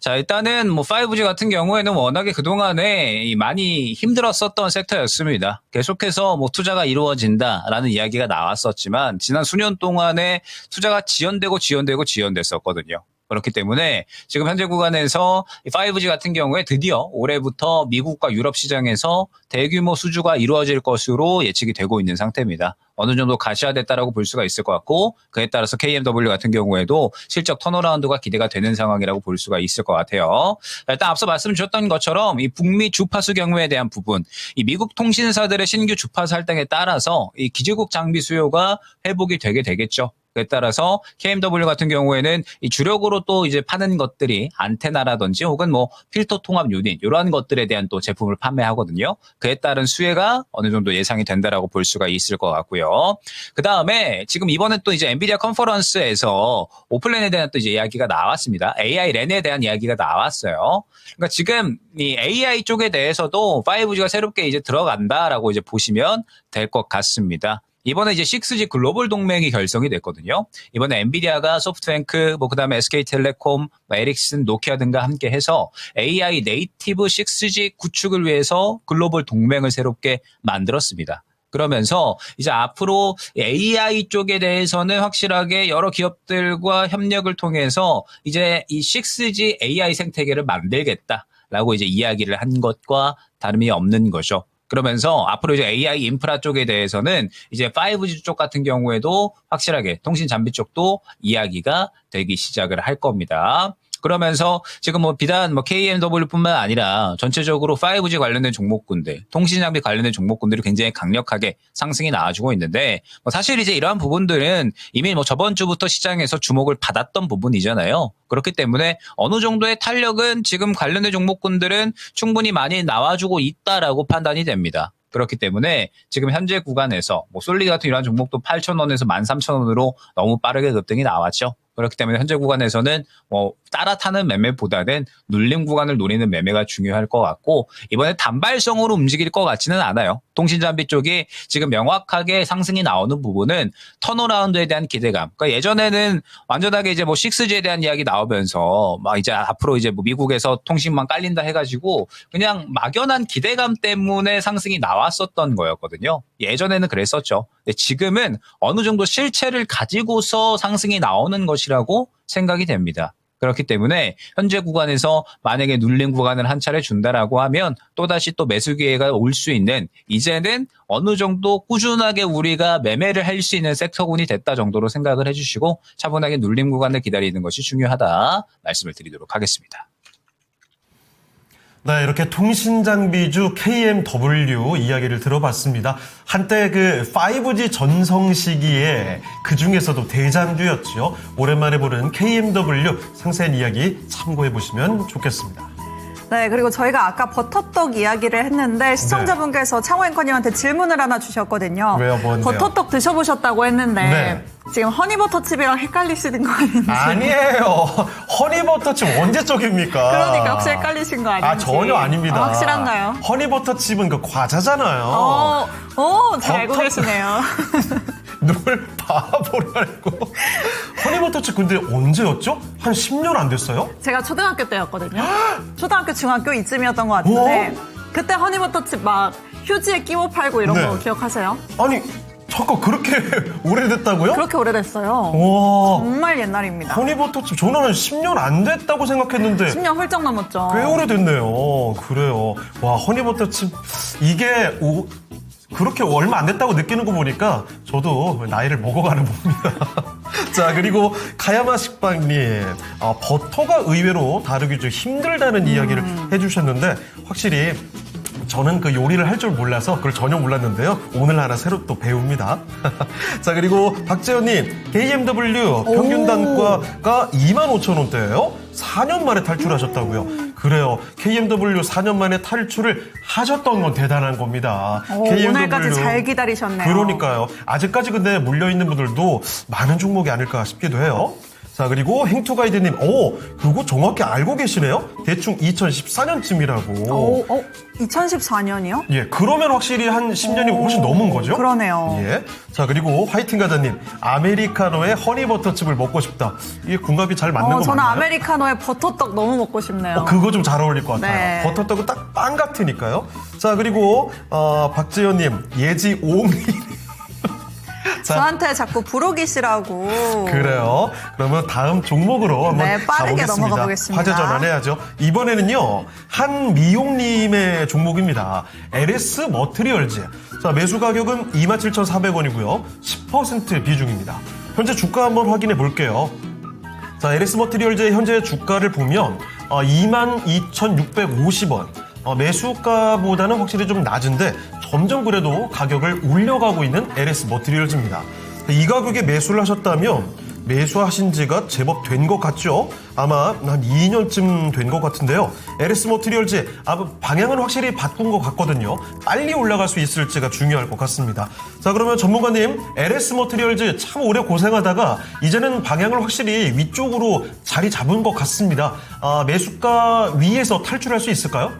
자, 일단은 5G 같은 경우에는 워낙에 그동안에 많이 힘들었었던 섹터였습니다. 계속해서 투자가 이루어진다라는 이야기가 나왔었지만 지난 수년 동안에 투자가 지연됐었거든요. 그렇기 때문에 지금 현재 구간에서 5G 같은 경우에 드디어 올해부터 미국과 유럽 시장에서 대규모 수주가 이루어질 것으로 예측이 되고 있는 상태입니다. 어느 정도 가시화됐다라고 볼 수가 있을 것 같고 그에 따라서 KMW 같은 경우에도 실적 턴어라운드가 기대가 되는 상황이라고 볼 수가 있을 것 같아요. 일단 앞서 말씀 주셨던 것처럼 이 북미 주파수 경우에 대한 부분, 이 미국 통신사들의 신규 주파수 할당에 따라서 이 기지국 장비 수요가 회복이 되게 되겠죠. 그에 따라서 KMW 같은 경우에는 이 주력으로 또 이제 파는 것들이 안테나라든지 혹은 필터 통합 유닛 이러한 것들에 대한 또 제품을 판매하거든요. 그에 따른 수혜가 어느 정도 예상이 된다라고 볼 수가 있을 것 같고요. 그 다음에 지금 이번에 또 이제 엔비디아 컨퍼런스에서 오픈랜에 대한 또 이제 이야기가 나왔습니다. AI 랜에 대한 이야기가 나왔어요. 그러니까 지금 이 AI 쪽에 대해서도 5G가 새롭게 이제 들어간다라고 이제 보시면 될 것 같습니다. 이번에 이제 6G 글로벌 동맹이 결성이 됐거든요. 이번에 엔비디아가 소프트뱅크, 그다음에 SK텔레콤, 에릭슨, 노키아 등과 함께 해서 AI 네이티브 6G 구축을 위해서 글로벌 동맹을 새롭게 만들었습니다. 그러면서 이제 앞으로 AI 쪽에 대해서는 확실하게 여러 기업들과 협력을 통해서 이제 이 6G AI 생태계를 만들겠다라고 이제 이야기를 한 것과 다름이 없는 거죠. 그러면서 앞으로 이제 AI 인프라 쪽에 대해서는 이제 5G 쪽 같은 경우에도 확실하게 통신 장비 쪽도 이야기가 되기 시작을 할 겁니다. 그러면서 지금 비단 KMW뿐만 아니라 전체적으로 5G 관련된 종목군들, 통신장비 관련된 종목군들이 굉장히 강력하게 상승이 나와주고 있는데 사실 이제 이러한 부분들은 이미 저번 주부터 시장에서 주목을 받았던 부분이잖아요. 그렇기 때문에 어느 정도의 탄력은 지금 관련된 종목군들은 충분히 많이 나와주고 있다라고 판단이 됩니다. 그렇기 때문에 지금 현재 구간에서 뭐 솔리드 같은 이러한 종목도 8,000원에서 13,000원으로 너무 빠르게 급등이 나왔죠. 그렇기 때문에 현재 구간에서는 뭐 따라 타는 매매보다는 눌림 구간을 노리는 매매가 중요할 것 같고, 이번에 단발성으로 움직일 것 같지는 않아요. 통신장비 쪽이 지금 명확하게 상승이 나오는 부분은 턴어라운드에 대한 기대감. 그러니까 예전에는 완전하게 이제 뭐 6G에 대한 이야기 나오면서 막 이제 앞으로 이제 뭐 미국에서 통신망 깔린다 해가지고 그냥 막연한 기대감 때문에 상승이 나왔었던 거였거든요. 예전에는 그랬었죠. 근데 지금은 어느 정도 실체를 가지고서 상승이 나오는 것이라고 생각이 됩니다. 그렇기 때문에 현재 구간에서 만약에 눌림 구간을 한 차례 준다라고 하면 또다시 또 매수 기회가 올 수 있는, 이제는 어느 정도 꾸준하게 우리가 매매를 할 수 있는 섹터군이 됐다 정도로 생각을 해주시고 차분하게 눌림 구간을 기다리는 것이 중요하다 말씀을 드리도록 하겠습니다. 네, 이렇게 통신장비주 KMW 이야기를 들어봤습니다. 한때 그 5G 전성 시기에 그 중에서도 대장주였죠. 오랜만에 보는 KMW 상세한 이야기 참고해 보시면 좋겠습니다. 네, 그리고 저희가 아까 버터떡 이야기를 했는데 시청자분께서 창호 앵커님한테 질문을 하나 주셨거든요. 왜요? 뭔데요? 버터떡 드셔보셨다고 했는데 네. 지금 허니버터칩이랑 헷갈리시는 거 아닌지. 아니에요. 허니버터칩 언제 쪽입니까? 그러니까 혹시 헷갈리신 거 아닌지. 아, 전혀 아닙니다. 아, 확실한가요? 허니버터칩은 그 과자잖아요. 잘 알고 계시네요. 널 바보라고. 허니버터칩 근데 언제였죠? 한 10년 안 됐어요? 제가 초등학교 때였거든요. 초등학교, 중학교 이쯤이었던 것 같은데 그때 허니버터칩 막 휴지에 끼워 팔고 이런 네. 거 기억하세요? 아니, 잠깐 그렇게 오래됐다고요? 그렇게 오래됐어요. 와, 정말 옛날입니다. 허니버터칩 저는 한 10년 안 됐다고 생각했는데 10년 훌쩍 넘었죠. 꽤 오래됐네요. 그래요. 와, 허니버터칩 이게 그렇게 얼마 안 됐다고 느끼는 거 보니까 저도 나이를 먹어가는 봅니다. 자, 그리고 카야마 식빵님, 버터가 의외로 다루기 좀 힘들다는 이야기를 해주셨는데 확실히 저는 그 요리를 할 줄 몰라서 그걸 전혀 몰랐는데요. 오늘 하나 새로 또 배웁니다. 자, 그리고 박재현님, KMW 평균 단가가 25,000원대예요. 4년 만에 탈출하셨다고요. 그래요. KMW 4년 만에 탈출을 하셨던 건 대단한 겁니다. 오늘까지 잘 기다리셨네요. 그러니까요. 아직까지 근데 물려있는 분들도 많은 종목이 아닐까 싶기도 해요. 자, 그리고 행투가이드님, 그거 정확히 알고 계시네요? 대충 2014년쯤이라고. 2014년이요? 예, 그러면 확실히 한 10년이 훨씬 넘은 거죠? 그러네요. 예. 자, 그리고 화이팅 가자님, 아메리카노에 허니버터칩을 먹고 싶다. 이게 궁합이 잘 맞는 거 저는 맞나요? 아메리카노에 버터떡 너무 먹고 싶네요. 그거 좀 잘 어울릴 것 같아요. 네. 버터떡은 딱 빵 같으니까요. 자, 그리고 박재현님, 예지 오미. 자, 저한테 자꾸 부르기시라고. 그래요. 그러면 다음 종목으로 한번 네, 빠르게 가보겠습니다. 넘어가 보겠습니다. 화제 전환해야죠. 이번에는요, 한미용님의 종목입니다. LS 머트리얼즈. 자, 매수 가격은 27,400원이고요. 10% 비중입니다. 현재 주가 한번 확인해 볼게요. 자, LS 머트리얼즈의 현재 주가를 보면 22,650원. 매수가보다는 확실히 좀 낮은데 점점 그래도 가격을 올려가고 있는 LS 머트리얼즈입니다. 이 가격에 매수를 하셨다면 매수하신 지가 제법 된 것 같죠? 아마 한 2년쯤 된 것 같은데요. LS 머트리얼즈 방향은 확실히 바꾼 것 같거든요. 빨리 올라갈 수 있을지가 중요할 것 같습니다. 자, 그러면 전문가님, LS 머트리얼즈 참 오래 고생하다가 이제는 방향을 확실히 위쪽으로 자리 잡은 것 같습니다. 매수가 위에서 탈출할 수 있을까요?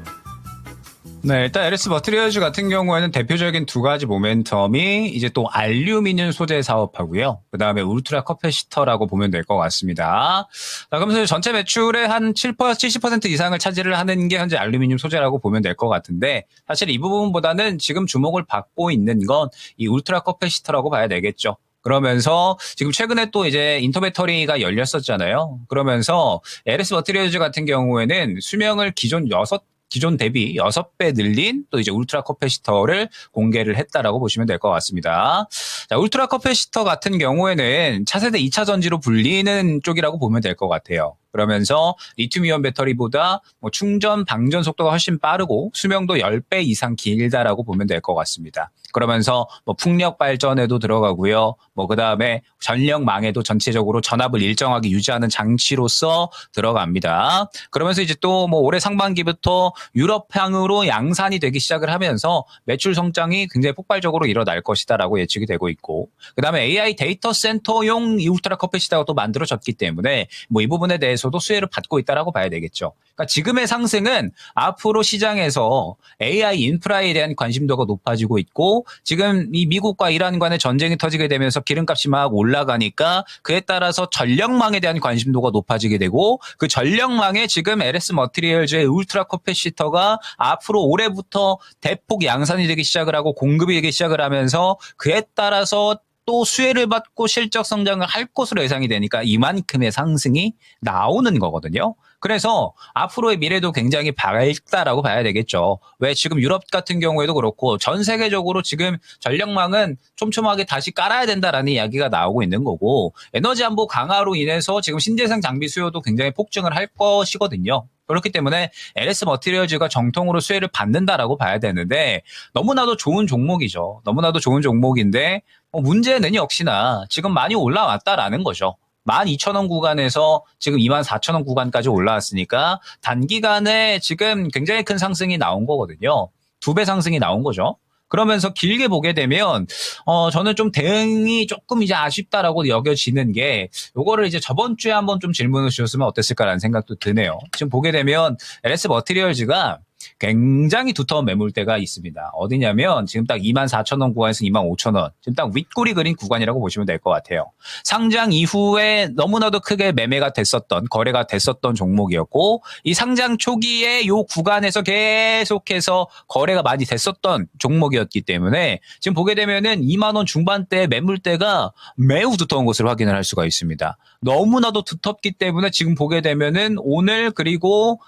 네, 일단 LS 머트리얼즈 같은 경우에는 대표적인 두 가지 모멘텀이 이제 또 알루미늄 소재 사업하고요. 그 다음에 울트라 커패시터라고 보면 될 것 같습니다. 자, 그러면서 전체 매출의 한 70% 이상을 차지를 하는 게 현재 알루미늄 소재라고 보면 될 것 같은데, 사실 이 부분보다는 지금 주목을 받고 있는 건 이 울트라 커패시터라고 봐야 되겠죠. 그러면서 지금 최근에 또 이제 인터배터리가 열렸었잖아요. 그러면서 LS 머트리얼즈 같은 경우에는 수명을 기존 대비 6배 늘린 또 이제 울트라 커패시터를 공개를 했다라고 보시면 될 것 같습니다. 자, 울트라 커패시터 같은 경우에는 차세대 2차 전지로 불리는 쪽이라고 보면 될 것 같아요. 그러면서 리튬이온 배터리보다 뭐 충전 방전 속도가 훨씬 빠르고 수명도 10배 이상 길다라고 보면 될 것 같습니다. 그러면서 뭐 풍력 발전에도 들어가고요. 뭐 그다음에 전력망에도 전체적으로 전압을 일정하게 유지하는 장치로서 들어갑니다. 그러면서 이제 또 뭐 올해 상반기부터 유럽향으로 양산이 되기 시작을 하면서 매출 성장이 굉장히 폭발적으로 일어날 것이다라고 예측이 되고 있고, 그다음에 AI 데이터 센터용 이 울트라 커패시티가 또 만들어졌기 때문에 뭐 이 부분에 대해서도 수혜를 받고 있다라고 봐야 되겠죠. 그러니까 지금의 상승은 앞으로 시장에서 AI 인프라에 대한 관심도가 높아지고 있고, 지금 이 미국과 이란 간의 전쟁이 터지게 되면서 기름값이 막 올라가니까 그에 따라서 전력망에 대한 관심도가 높아지게 되고, 그 전력망에 지금 LS 머티리얼즈의 울트라 커패시터가 앞으로 올해부터 대폭 양산이 되기 시작을 하고 공급이 되기 시작을 하면서 그에 따라서 또 수혜를 받고 실적 성장을 할 것으로 예상이 되니까 이만큼의 상승이 나오는 거거든요. 그래서 앞으로의 미래도 굉장히 밝다라고 봐야 되겠죠. 왜 지금 유럽 같은 경우에도 그렇고 전 세계적으로 지금 전력망은 촘촘하게 다시 깔아야 된다라는 이야기가 나오고 있는 거고, 에너지 안보 강화로 인해서 지금 신재생 장비 수요도 굉장히 폭증을 할 것이거든요. 그렇기 때문에 LS 머티리얼즈가 정통으로 수혜를 받는다라고 봐야 되는데, 너무나도 좋은 종목이죠. 너무나도 좋은 종목인데 문제는 역시나 지금 많이 올라왔다라는 거죠. 12,000원 구간에서 지금 24,000원 구간까지 올라왔으니까 단기간에 지금 굉장히 큰 상승이 나온 거거든요. 2배 상승이 나온 거죠. 그러면서 길게 보게 되면 저는 좀 대응이 조금 이제 아쉽다라고 여겨지는 게, 요거를 이제 저번 주에 한번 좀 질문을 주셨으면 어땠을까라는 생각도 드네요. 지금 보게 되면 LS 머티리얼즈가 굉장히 두터운 매물대가 있습니다. 어디냐면 지금 딱 24,000원 구간에서 25,000원, 지금 딱 윗골이 그린 구간이라고 보시면 될 것 같아요. 상장 이후에 너무나도 크게 매매가 됐었던, 거래가 됐었던 종목이었고, 이 상장 초기에 요 구간에서 계속해서 거래가 많이 됐었던 종목이었기 때문에 지금 보게 되면은 2만 원 중반대 매물대가 매우 두터운 것을 확인을 할 수가 있습니다. 너무나도 두텁기 때문에 지금 보게 되면은 오늘 그리고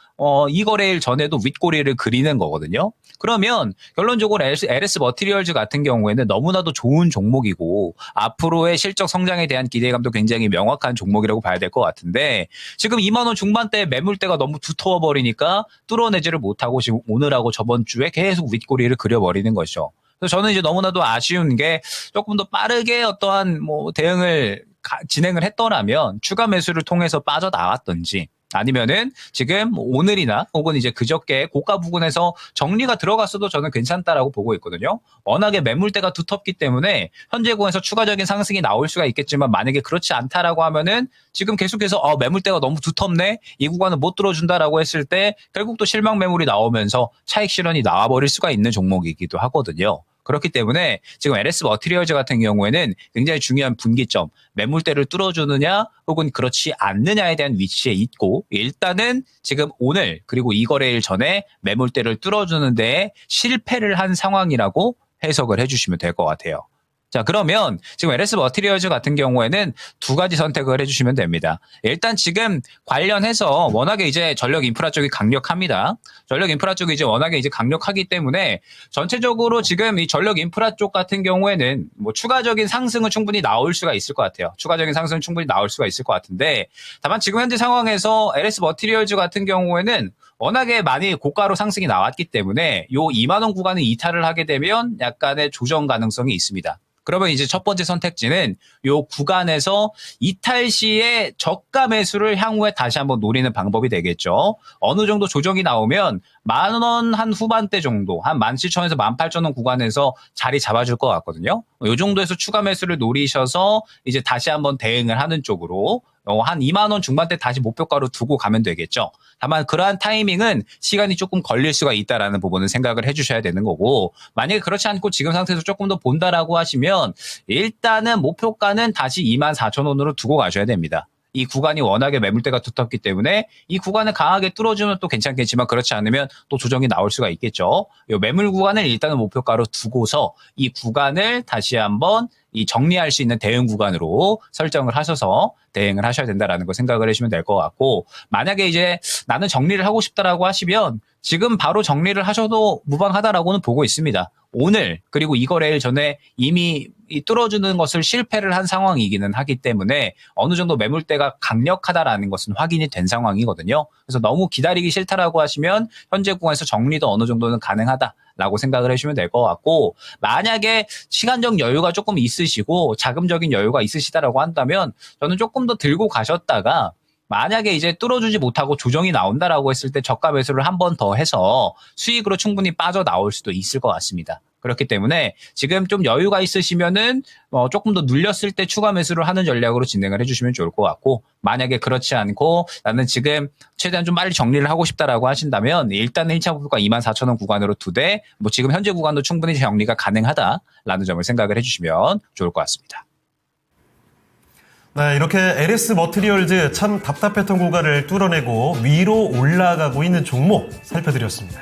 이 거래일 전에도 윗꼬리를 그리는 거거든요. 그러면 결론적으로 LS 머티리얼즈 같은 경우에는 너무나도 좋은 종목이고 앞으로의 실적 성장에 대한 기대감도 굉장히 명확한 종목이라고 봐야 될 것 같은데, 지금 2만 원 중반대 매물대가 너무 두터워 버리니까 뚫어내지를 못하고 지금 오늘하고 저번 주에 계속 윗꼬리를 그려버리는 거죠. 그래서 저는 이제 너무나도 아쉬운 게, 조금 더 빠르게 어떠한 뭐 대응을 진행을 했더라면 추가 매수를 통해서 빠져나왔던지, 아니면은 지금 오늘이나 혹은 이제 그저께 고가 부근에서 정리가 들어갔어도 저는 괜찮다라고 보고 있거든요. 워낙에 매물대가 두텁기 때문에 현재 구간에서 추가적인 상승이 나올 수가 있겠지만, 만약에 그렇지 않다라고 하면은 지금 계속해서 매물대가 너무 두텁네, 이 구간은 못 들어준다라고 했을 때 결국 또 실망 매물이 나오면서 차익 실현이 나와버릴 수가 있는 종목이기도 하거든요. 그렇기 때문에 지금 LS 머티리얼즈 같은 경우에는 굉장히 중요한 분기점, 매물대를 뚫어주느냐 혹은 그렇지 않느냐에 대한 위치에 있고, 일단은 지금 오늘 그리고 이 거래일 전에 매물대를 뚫어주는 데 실패를 한 상황이라고 해석을 해주시면 될 것 같아요. 자, 그러면 지금 LS 머티리얼즈 같은 경우에는 두 가지 선택을 해주시면 됩니다. 일단 지금 관련해서 워낙에 이제 전력 인프라 쪽이 강력합니다. 전력 인프라 쪽이 이제 워낙에 이제 강력하기 때문에 전체적으로 지금 이 전력 인프라 쪽 같은 경우에는 뭐 추가적인 상승은 충분히 나올 수가 있을 것 같아요. 추가적인 상승은 충분히 나올 수가 있을 것 같은데, 다만 지금 현재 상황에서 LS 머티리얼즈 같은 경우에는 워낙에 많이 고가로 상승이 나왔기 때문에 요 2만 원 구간을 이탈을 하게 되면 약간의 조정 가능성이 있습니다. 그러면 이제 첫 번째 선택지는 요 구간에서 이탈 시에 저가 매수를 향후에 다시 한번 노리는 방법이 되겠죠. 어느 정도 조정이 나오면 10,000원 한 후반대 정도, 한 17,000원에서 18,000원 구간에서 자리 잡아줄 것 같거든요. 요 정도에서 추가 매수를 노리셔서 이제 다시 한번 대응을 하는 쪽으로 한 2만 원 중반대 다시 목표가로 두고 가면 되겠죠. 다만 그러한 타이밍은 시간이 조금 걸릴 수가 있다라는 부분을 생각을 해주셔야 되는 거고, 만약에 그렇지 않고 지금 상태에서 조금 더 본다라고 하시면 일단은 목표가는 다시 24,000원으로 두고 가셔야 됩니다. 이 구간이 워낙에 매물대가 두텁기 때문에 이 구간을 강하게 뚫어주면 또 괜찮겠지만, 그렇지 않으면 또 조정이 나올 수가 있겠죠. 이 매물 구간을 일단은 목표가로 두고서 이 구간을 다시 한번 이 정리할 수 있는 대응 구간으로 설정을 하셔서 대응을 하셔야 된다라는 거 생각을 해주시면 될 것 같고, 만약에 이제 나는 정리를 하고 싶다라고 하시면 지금 바로 정리를 하셔도 무방하다라고는 보고 있습니다. 오늘 그리고 이 거래일 전에 이미 이 뚫어주는 것을 실패를 한 상황이기는 하기 때문에 어느 정도 매물대가 강력하다라는 것은 확인이 된 상황이거든요. 그래서 너무 기다리기 싫다라고 하시면 현재 구간에서 정리도 어느 정도는 가능하다라고 생각을 해주시면 될 것 같고, 만약에 시간적 여유가 조금 있으시고 자금적인 여유가 있으시다라고 한다면 저는 조금 더 들고 가셨다가 만약에 이제 뚫어주지 못하고 조정이 나온다라고 했을 때 저가 매수를 한 번 더 해서 수익으로 충분히 빠져나올 수도 있을 것 같습니다. 그렇기 때문에 지금 좀 여유가 있으시면은 조금 더 눌렸을 때 추가 매수를 하는 전략으로 진행을 해주시면 좋을 것 같고, 만약에 그렇지 않고 나는 지금 최대한 좀 빨리 정리를 하고 싶다라고 하신다면 일단은 1차 목표가 24,000원 구간으로 2대, 뭐 지금 현재 구간도 충분히 정리가 가능하다라는 점을 생각을 해주시면 좋을 것 같습니다. 네, 이렇게 LS 머티리얼즈 참 답답했던 구간을 뚫어내고 위로 올라가고 있는 종목 살펴드렸습니다.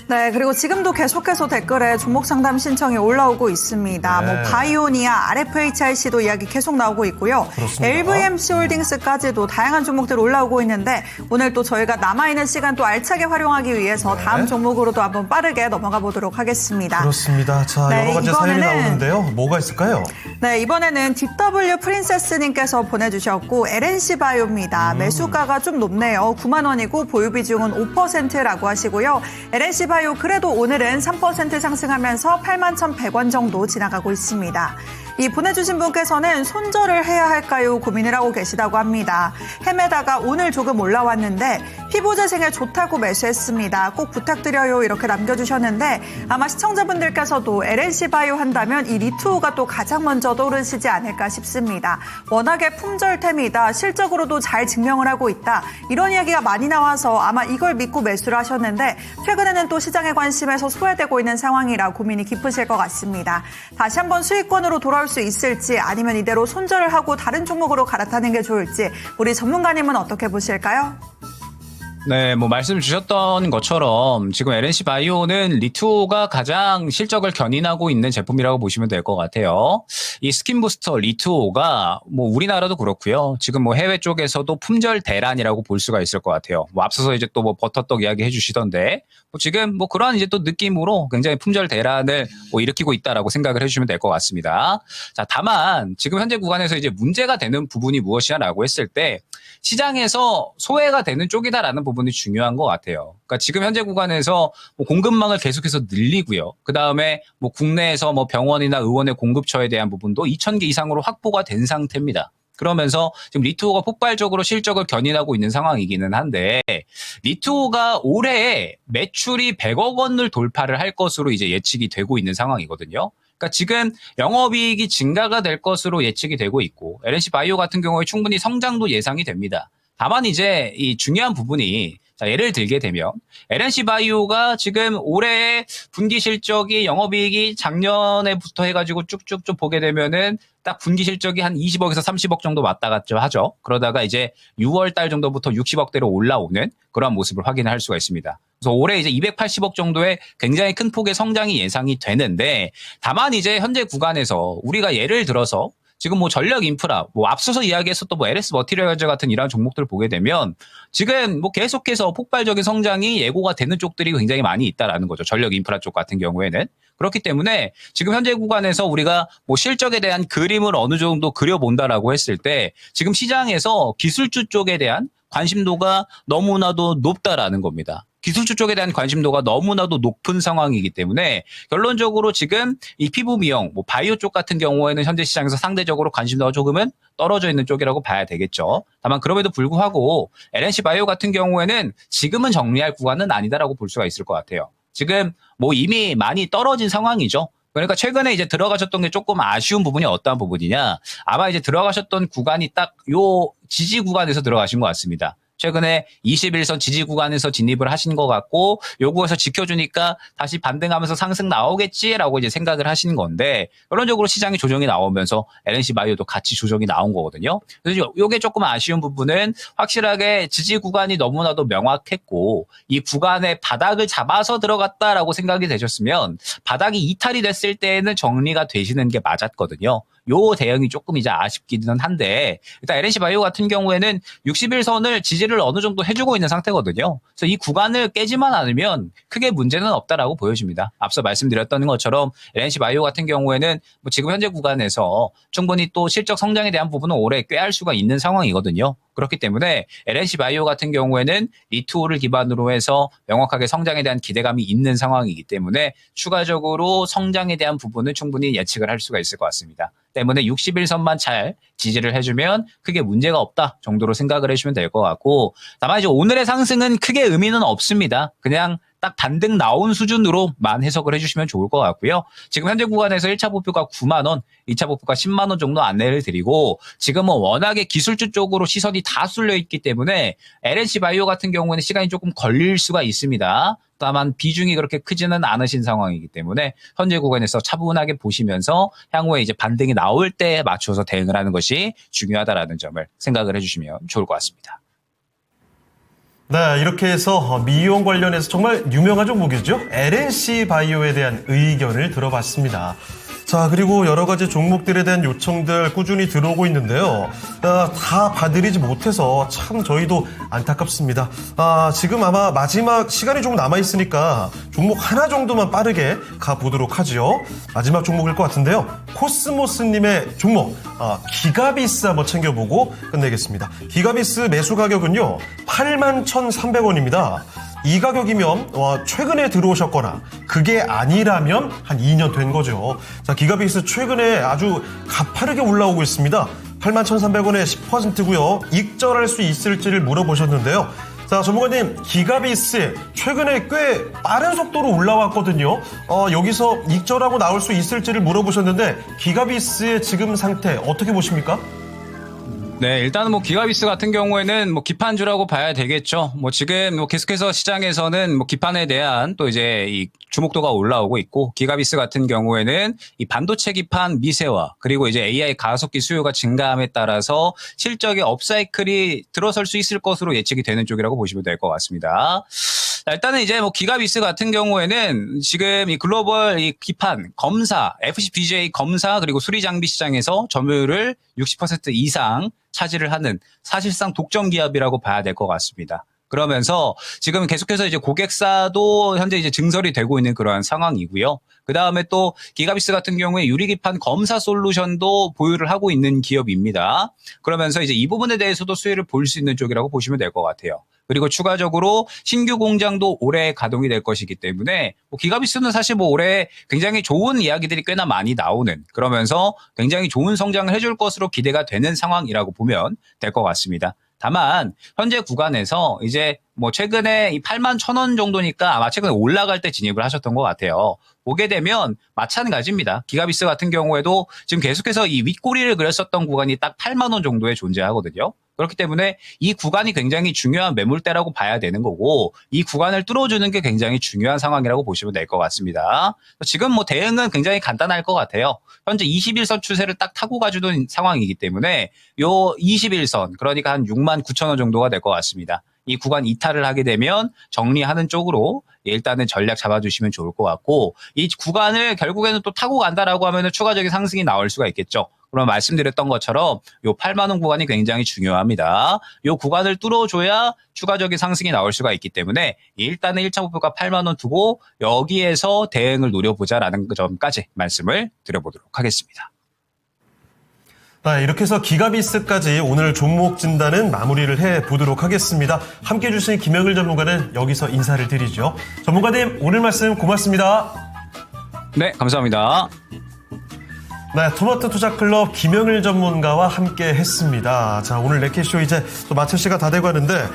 네, 그리고 지금도 계속해서 댓글에 종목 상담 신청이 올라오고 있습니다. 네. 뭐 바이오니아, RFHIC도 이야기 계속 나오고 있고요. 그렇습니다. LVMC 홀딩스까지도 다양한 종목들 올라오고 있는데 오늘 또 저희가 남아있는 시간 또 알차게 활용하기 위해서 네. 다음 종목으로도 한번 빠르게 넘어가 보도록 하겠습니다. 그렇습니다. 자, 네, 여러 가지 사연이 나오는데요. 뭐가 있을까요? 네, 이번에는 DW 프린세스님께서 보내주셨고 LNC 바이오입니다. 매수가가 좀 높네요. 9만 원이고 보유 비중은 5%라고 하시고요. LNC 바이오 그래도 오늘은 3% 상승하면서 81,100원 정도 지나가고 있습니다. 이 보내주신 분께서는 손절을 해야 할까요? 고민을 하고 계시다고 합니다. 헤매다가 오늘 조금 올라왔는데 피부재생에 좋다고 매수했습니다. 꼭 부탁드려요 이렇게 남겨주셨는데 아마 시청자분들께서도 LNC 바이오 한다면 이 리투오가 또 가장 먼저 떠오르시지 않을까 싶습니다. 워낙에 품절템이다. 실적으로도 잘 증명을 하고 있다. 이런 이야기가 많이 나와서 아마 이걸 믿고 매수를 하셨는데 최근에는 또 시장의 관심에서 소외되고 있는 상황이라 고민이 깊으실 것 같습니다. 다시 한번 수익권으로 돌아올 수 있을지 아니면 이대로 손절을 하고 다른 종목으로 갈아타는 게 좋을지 우리 전문가님은 어떻게 보실까요? 네, 뭐 말씀 주셨던 것처럼 지금 LNC 바이오는 리투오가 가장 실적을 견인하고 있는 제품이라고 보시면 될 것 같아요. 이 스킨 부스터 리투오가 뭐 우리나라도 그렇고요. 지금 뭐 해외 쪽에서도 품절 대란이라고 볼 수가 있을 것 같아요. 뭐 앞서서 이제 또 뭐 버터떡 이야기 해주시던데 뭐 지금 뭐 그러한 이제 또 느낌으로 굉장히 품절 대란을 뭐 일으키고 있다라고 생각을 해주시면 될 것 같습니다. 자, 다만 지금 현재 구간에서 이제 문제가 되는 부분이 무엇이냐라고 했을 때 시장에서 소외가 되는 쪽이다라는 부분이 중요한 것 같아요. 그러니까 지금 현재 구간에서 뭐 공급망을 계속해서 늘리고요. 그 다음에 뭐 국내에서 뭐 병원이나 의원의 공급처에 대한 부분도 2,000개 이상으로 확보가 된 상태입니다. 그러면서 지금 리투오가 폭발적으로 실적을 견인하고 있는 상황이기는 한데 리투오가 올해 매출이 100억 원을 돌파를 할 것으로 이제 예측이 되고 있는 상황이거든요. 그러니까 지금 영업이익이 증가가 될 것으로 예측이 되고 있고 LNC 바이오 같은 경우에 충분히 성장도 예상이 됩니다. 다만 이제 이 중요한 부분이 자, 예를 들게 되면 LNC 바이오가 지금 올해 분기 실적이 영업이익이 작년에부터 해가지고 쭉쭉 좀 보게 되면은 딱 분기 실적이 한 20억에서 30억 정도 왔다 갔죠 하죠. 그러다가 이제 6월 달 정도부터 60억대로 올라오는 그런 모습을 확인할 수가 있습니다. 그래서 올해 이제 280억 정도의 굉장히 큰 폭의 성장이 예상이 되는데 다만 이제 현재 구간에서 우리가 예를 들어서 지금 뭐 전력 인프라, 뭐 앞서서 이야기했었던 뭐 LS 머티리얼즈 같은 이러한 종목들을 보게 되면 지금 뭐 계속해서 폭발적인 성장이 예고가 되는 쪽들이 굉장히 많이 있다라는 거죠. 전력 인프라 쪽 같은 경우에는. 그렇기 때문에 지금 현재 구간에서 우리가 뭐 실적에 대한 그림을 어느 정도 그려본다라고 했을 때 지금 시장에서 기술주 쪽에 대한 관심도가 너무나도 높다라는 겁니다. 기술주 쪽에 대한 관심도가 너무나도 높은 상황이기 때문에 결론적으로 지금 이 피부 미용, 뭐 바이오 쪽 같은 경우에는 현재 시장에서 상대적으로 관심도가 조금은 떨어져 있는 쪽이라고 봐야 되겠죠. 다만 그럼에도 불구하고 LNC 바이오 같은 경우에는 지금은 정리할 구간은 아니다라고 볼 수가 있을 것 같아요. 지금 뭐 이미 많이 떨어진 상황이죠. 그러니까 최근에 이제 들어가셨던 게 조금 아쉬운 부분이 어떠한 부분이냐. 아마 이제 들어가셨던 구간이 딱 요 지지 구간에서 들어가신 것 같습니다. 최근에 21선 지지 구간에서 진입을 하신 것 같고 요구에서 지켜주니까 다시 반등하면서 상승 나오겠지라고 이제 생각을 하신 건데 결론적으로 시장이 조정이 나오면서 LNC 바이오도 같이 조정이 나온 거거든요. 그래서 요게 조금 아쉬운 부분은 확실하게 지지 구간이 너무나도 명확했고 이 구간의 바닥을 잡아서 들어갔다라고 생각이 되셨으면 바닥이 이탈이 됐을 때에는 정리가 되시는 게 맞았거든요. 요 대응이 조금 이제 아쉽기는 한데 일단 LNC 바이오 같은 경우에는 60일선을 지지를 어느 정도 해주고 있는 상태거든요. 그래서 이 구간을 깨지만 않으면 크게 문제는 없다라고 보여집니다. 앞서 말씀드렸던 것처럼 LNC 바이오 같은 경우에는 뭐 지금 현재 구간에서 충분히 또 실적 성장에 대한 부분은 올해 꾀할 수가 있는 상황이거든요. 그렇기 때문에 LNC 바이오 같은 경우에는 리투오를 기반으로 해서 명확하게 성장에 대한 기대감이 있는 상황이기 때문에 추가적으로 성장에 대한 부분은 충분히 예측을 할 수가 있을 것 같습니다. 때문에 60일선만 잘 지지를 해주면 크게 문제가 없다 정도로 생각을 해주면 될 것 같고, 다만 이제 오늘의 상승은 크게 의미는 없습니다. 그냥 딱 반등 나온 수준으로만 해석을 해주시면 좋을 것 같고요. 지금 현재 구간에서 1차 목표가 9만 원, 2차 목표가 10만 원 정도 안내를 드리고, 지금은 워낙에 기술주 쪽으로 시선이 다 쏠려 있기 때문에 LNC 바이오 같은 경우에는 시간이 조금 걸릴 수가 있습니다. 다만 비중이 그렇게 크지는 않으신 상황이기 때문에 현재 구간에서 차분하게 보시면서 향후에 이제 반등이 나올 때에 맞춰서 대응을 하는 것이 중요하다라는 점을 생각을 해주시면 좋을 것 같습니다. 네, 이렇게 해서 미용 관련해서 정말 유명한 종목이죠. LNC 바이오에 대한 의견을 들어봤습니다. 자, 그리고 여러 가지 종목들에 대한 요청들 꾸준히 들어오고 있는데요. 다 봐드리지 못해서 참 저희도 안타깝습니다. 지금 아마 마지막 시간이 좀 남아있으니까 종목 하나 정도만 빠르게 가보도록 하죠. 마지막 종목일 것 같은데요. 코스모스님의 종목, 기가비스 한번 챙겨보고 끝내겠습니다. 기가비스 매수 가격은요, 81,300원입니다. 이 가격이면 최근에 들어오셨거나 그게 아니라면 한 2년 된 거죠. 자, 기가비스 최근에 아주 가파르게 올라오고 있습니다. 81,300원에 10%고요. 익절할 수 있을지를 물어보셨는데요. 자, 전문가님, 기가비스 최근에 꽤 빠른 속도로 올라왔거든요. 여기서 익절하고 나올 수 있을지를 물어보셨는데 기가비스의 지금 상태 어떻게 보십니까? 네, 일단은 뭐 기가비스 같은 경우에는 뭐 기판주라고 봐야 되겠죠. 뭐 지금 뭐 계속해서 시장에서는 뭐 기판에 대한 또 이제 이 주목도가 올라오고 있고, 기가비스 같은 경우에는 이 반도체 기판 미세화 그리고 이제 AI 가속기 수요가 증가함에 따라서 실적의 업사이클이 들어설 수 있을 것으로 예측이 되는 쪽이라고 보시면 될 것 같습니다. 자, 일단은 이제 뭐 기가비스 같은 경우에는 지금 이 글로벌 이 기판 검사, FCBGA 검사 그리고 수리 장비 시장에서 점유율을 60% 이상 차지를 하는 사실상 독점 기업이라고 봐야 될 것 같습니다. 그러면서 지금 계속해서 이제 고객사도 현재 이제 증설이 되고 있는 그러한 상황이고요. 그 다음에 또 기가비스 같은 경우에 유리기판 검사 솔루션도 보유를 하고 있는 기업입니다. 그러면서 이제 이 부분에 대해서도 수혜를 볼 수 있는 쪽이라고 보시면 될 것 같아요. 그리고 추가적으로 신규 공장도 올해 가동이 될 것이기 때문에 뭐 기가비스는 사실 뭐 올해 굉장히 좋은 이야기들이 꽤나 많이 나오는, 그러면서 굉장히 좋은 성장을 해줄 것으로 기대가 되는 상황이라고 보면 될 것 같습니다. 다만 현재 구간에서 이제 뭐 최근에 이 81,000원 정도니까 아마 최근에 올라갈 때 진입을 하셨던 것 같아요. 보게 되면 마찬가지입니다. 기가비스 같은 경우에도 지금 계속해서 이 윗꼬리를 그렸었던 구간이 딱 8만 원 정도에 존재하거든요. 그렇기 때문에 이 구간이 굉장히 중요한 매물대라고 봐야 되는 거고, 이 구간을 뚫어주는 게 굉장히 중요한 상황이라고 보시면 될 것 같습니다. 지금 뭐 대응은 굉장히 간단할 것 같아요. 현재 21선 추세를 딱 타고 가주는 상황이기 때문에 요 21선, 그러니까 한 69,000원 정도가 될 것 같습니다. 이 구간 이탈을 하게 되면 정리하는 쪽으로 일단은 전략 잡아주시면 좋을 것 같고, 이 구간을 결국에는 또 타고 간다라고 하면은 추가적인 상승이 나올 수가 있겠죠. 그럼 말씀드렸던 것처럼 요 8만 원 구간이 굉장히 중요합니다. 요 구간을 뚫어줘야 추가적인 상승이 나올 수가 있기 때문에 일단은 1차 목표가 8만 원 두고 여기에서 대응을 노려보자라는 점까지 말씀을 드려보도록 하겠습니다. 네, 이렇게 해서 기가비스까지 오늘 종목 진단은 마무리를 해보도록 하겠습니다. 함께해 주신 김영일 전문가는 여기서 인사를 드리죠. 전문가님, 오늘 말씀 고맙습니다. 네, 감사합니다. 네, 토마토 투자클럽 김영일 전문가와 함께 했습니다. 자, 오늘 레켓쇼 이제 또 마칠 시가 다 되고 하는데,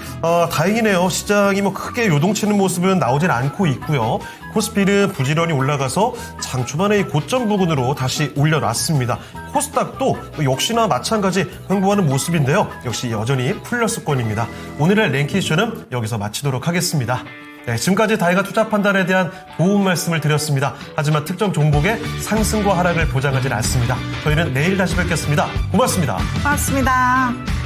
다행이네요. 시장이 뭐 크게 요동치는 모습은 나오진 않고 있고요. 코스피는 부지런히 올라가서 장 초반의 고점 부근으로 다시 올려놨습니다. 코스닥도 역시나 마찬가지 횡보하는 모습인데요. 역시 여전히 플러스권입니다. 오늘의 랭킹쇼는 여기서 마치도록 하겠습니다. 네, 지금까지 다이가 투자 판단에 대한 도움 말씀을 드렸습니다. 하지만 특정 종목의 상승과 하락을 보장하지는 않습니다. 저희는 내일 다시 뵙겠습니다. 고맙습니다. 고맙습니다.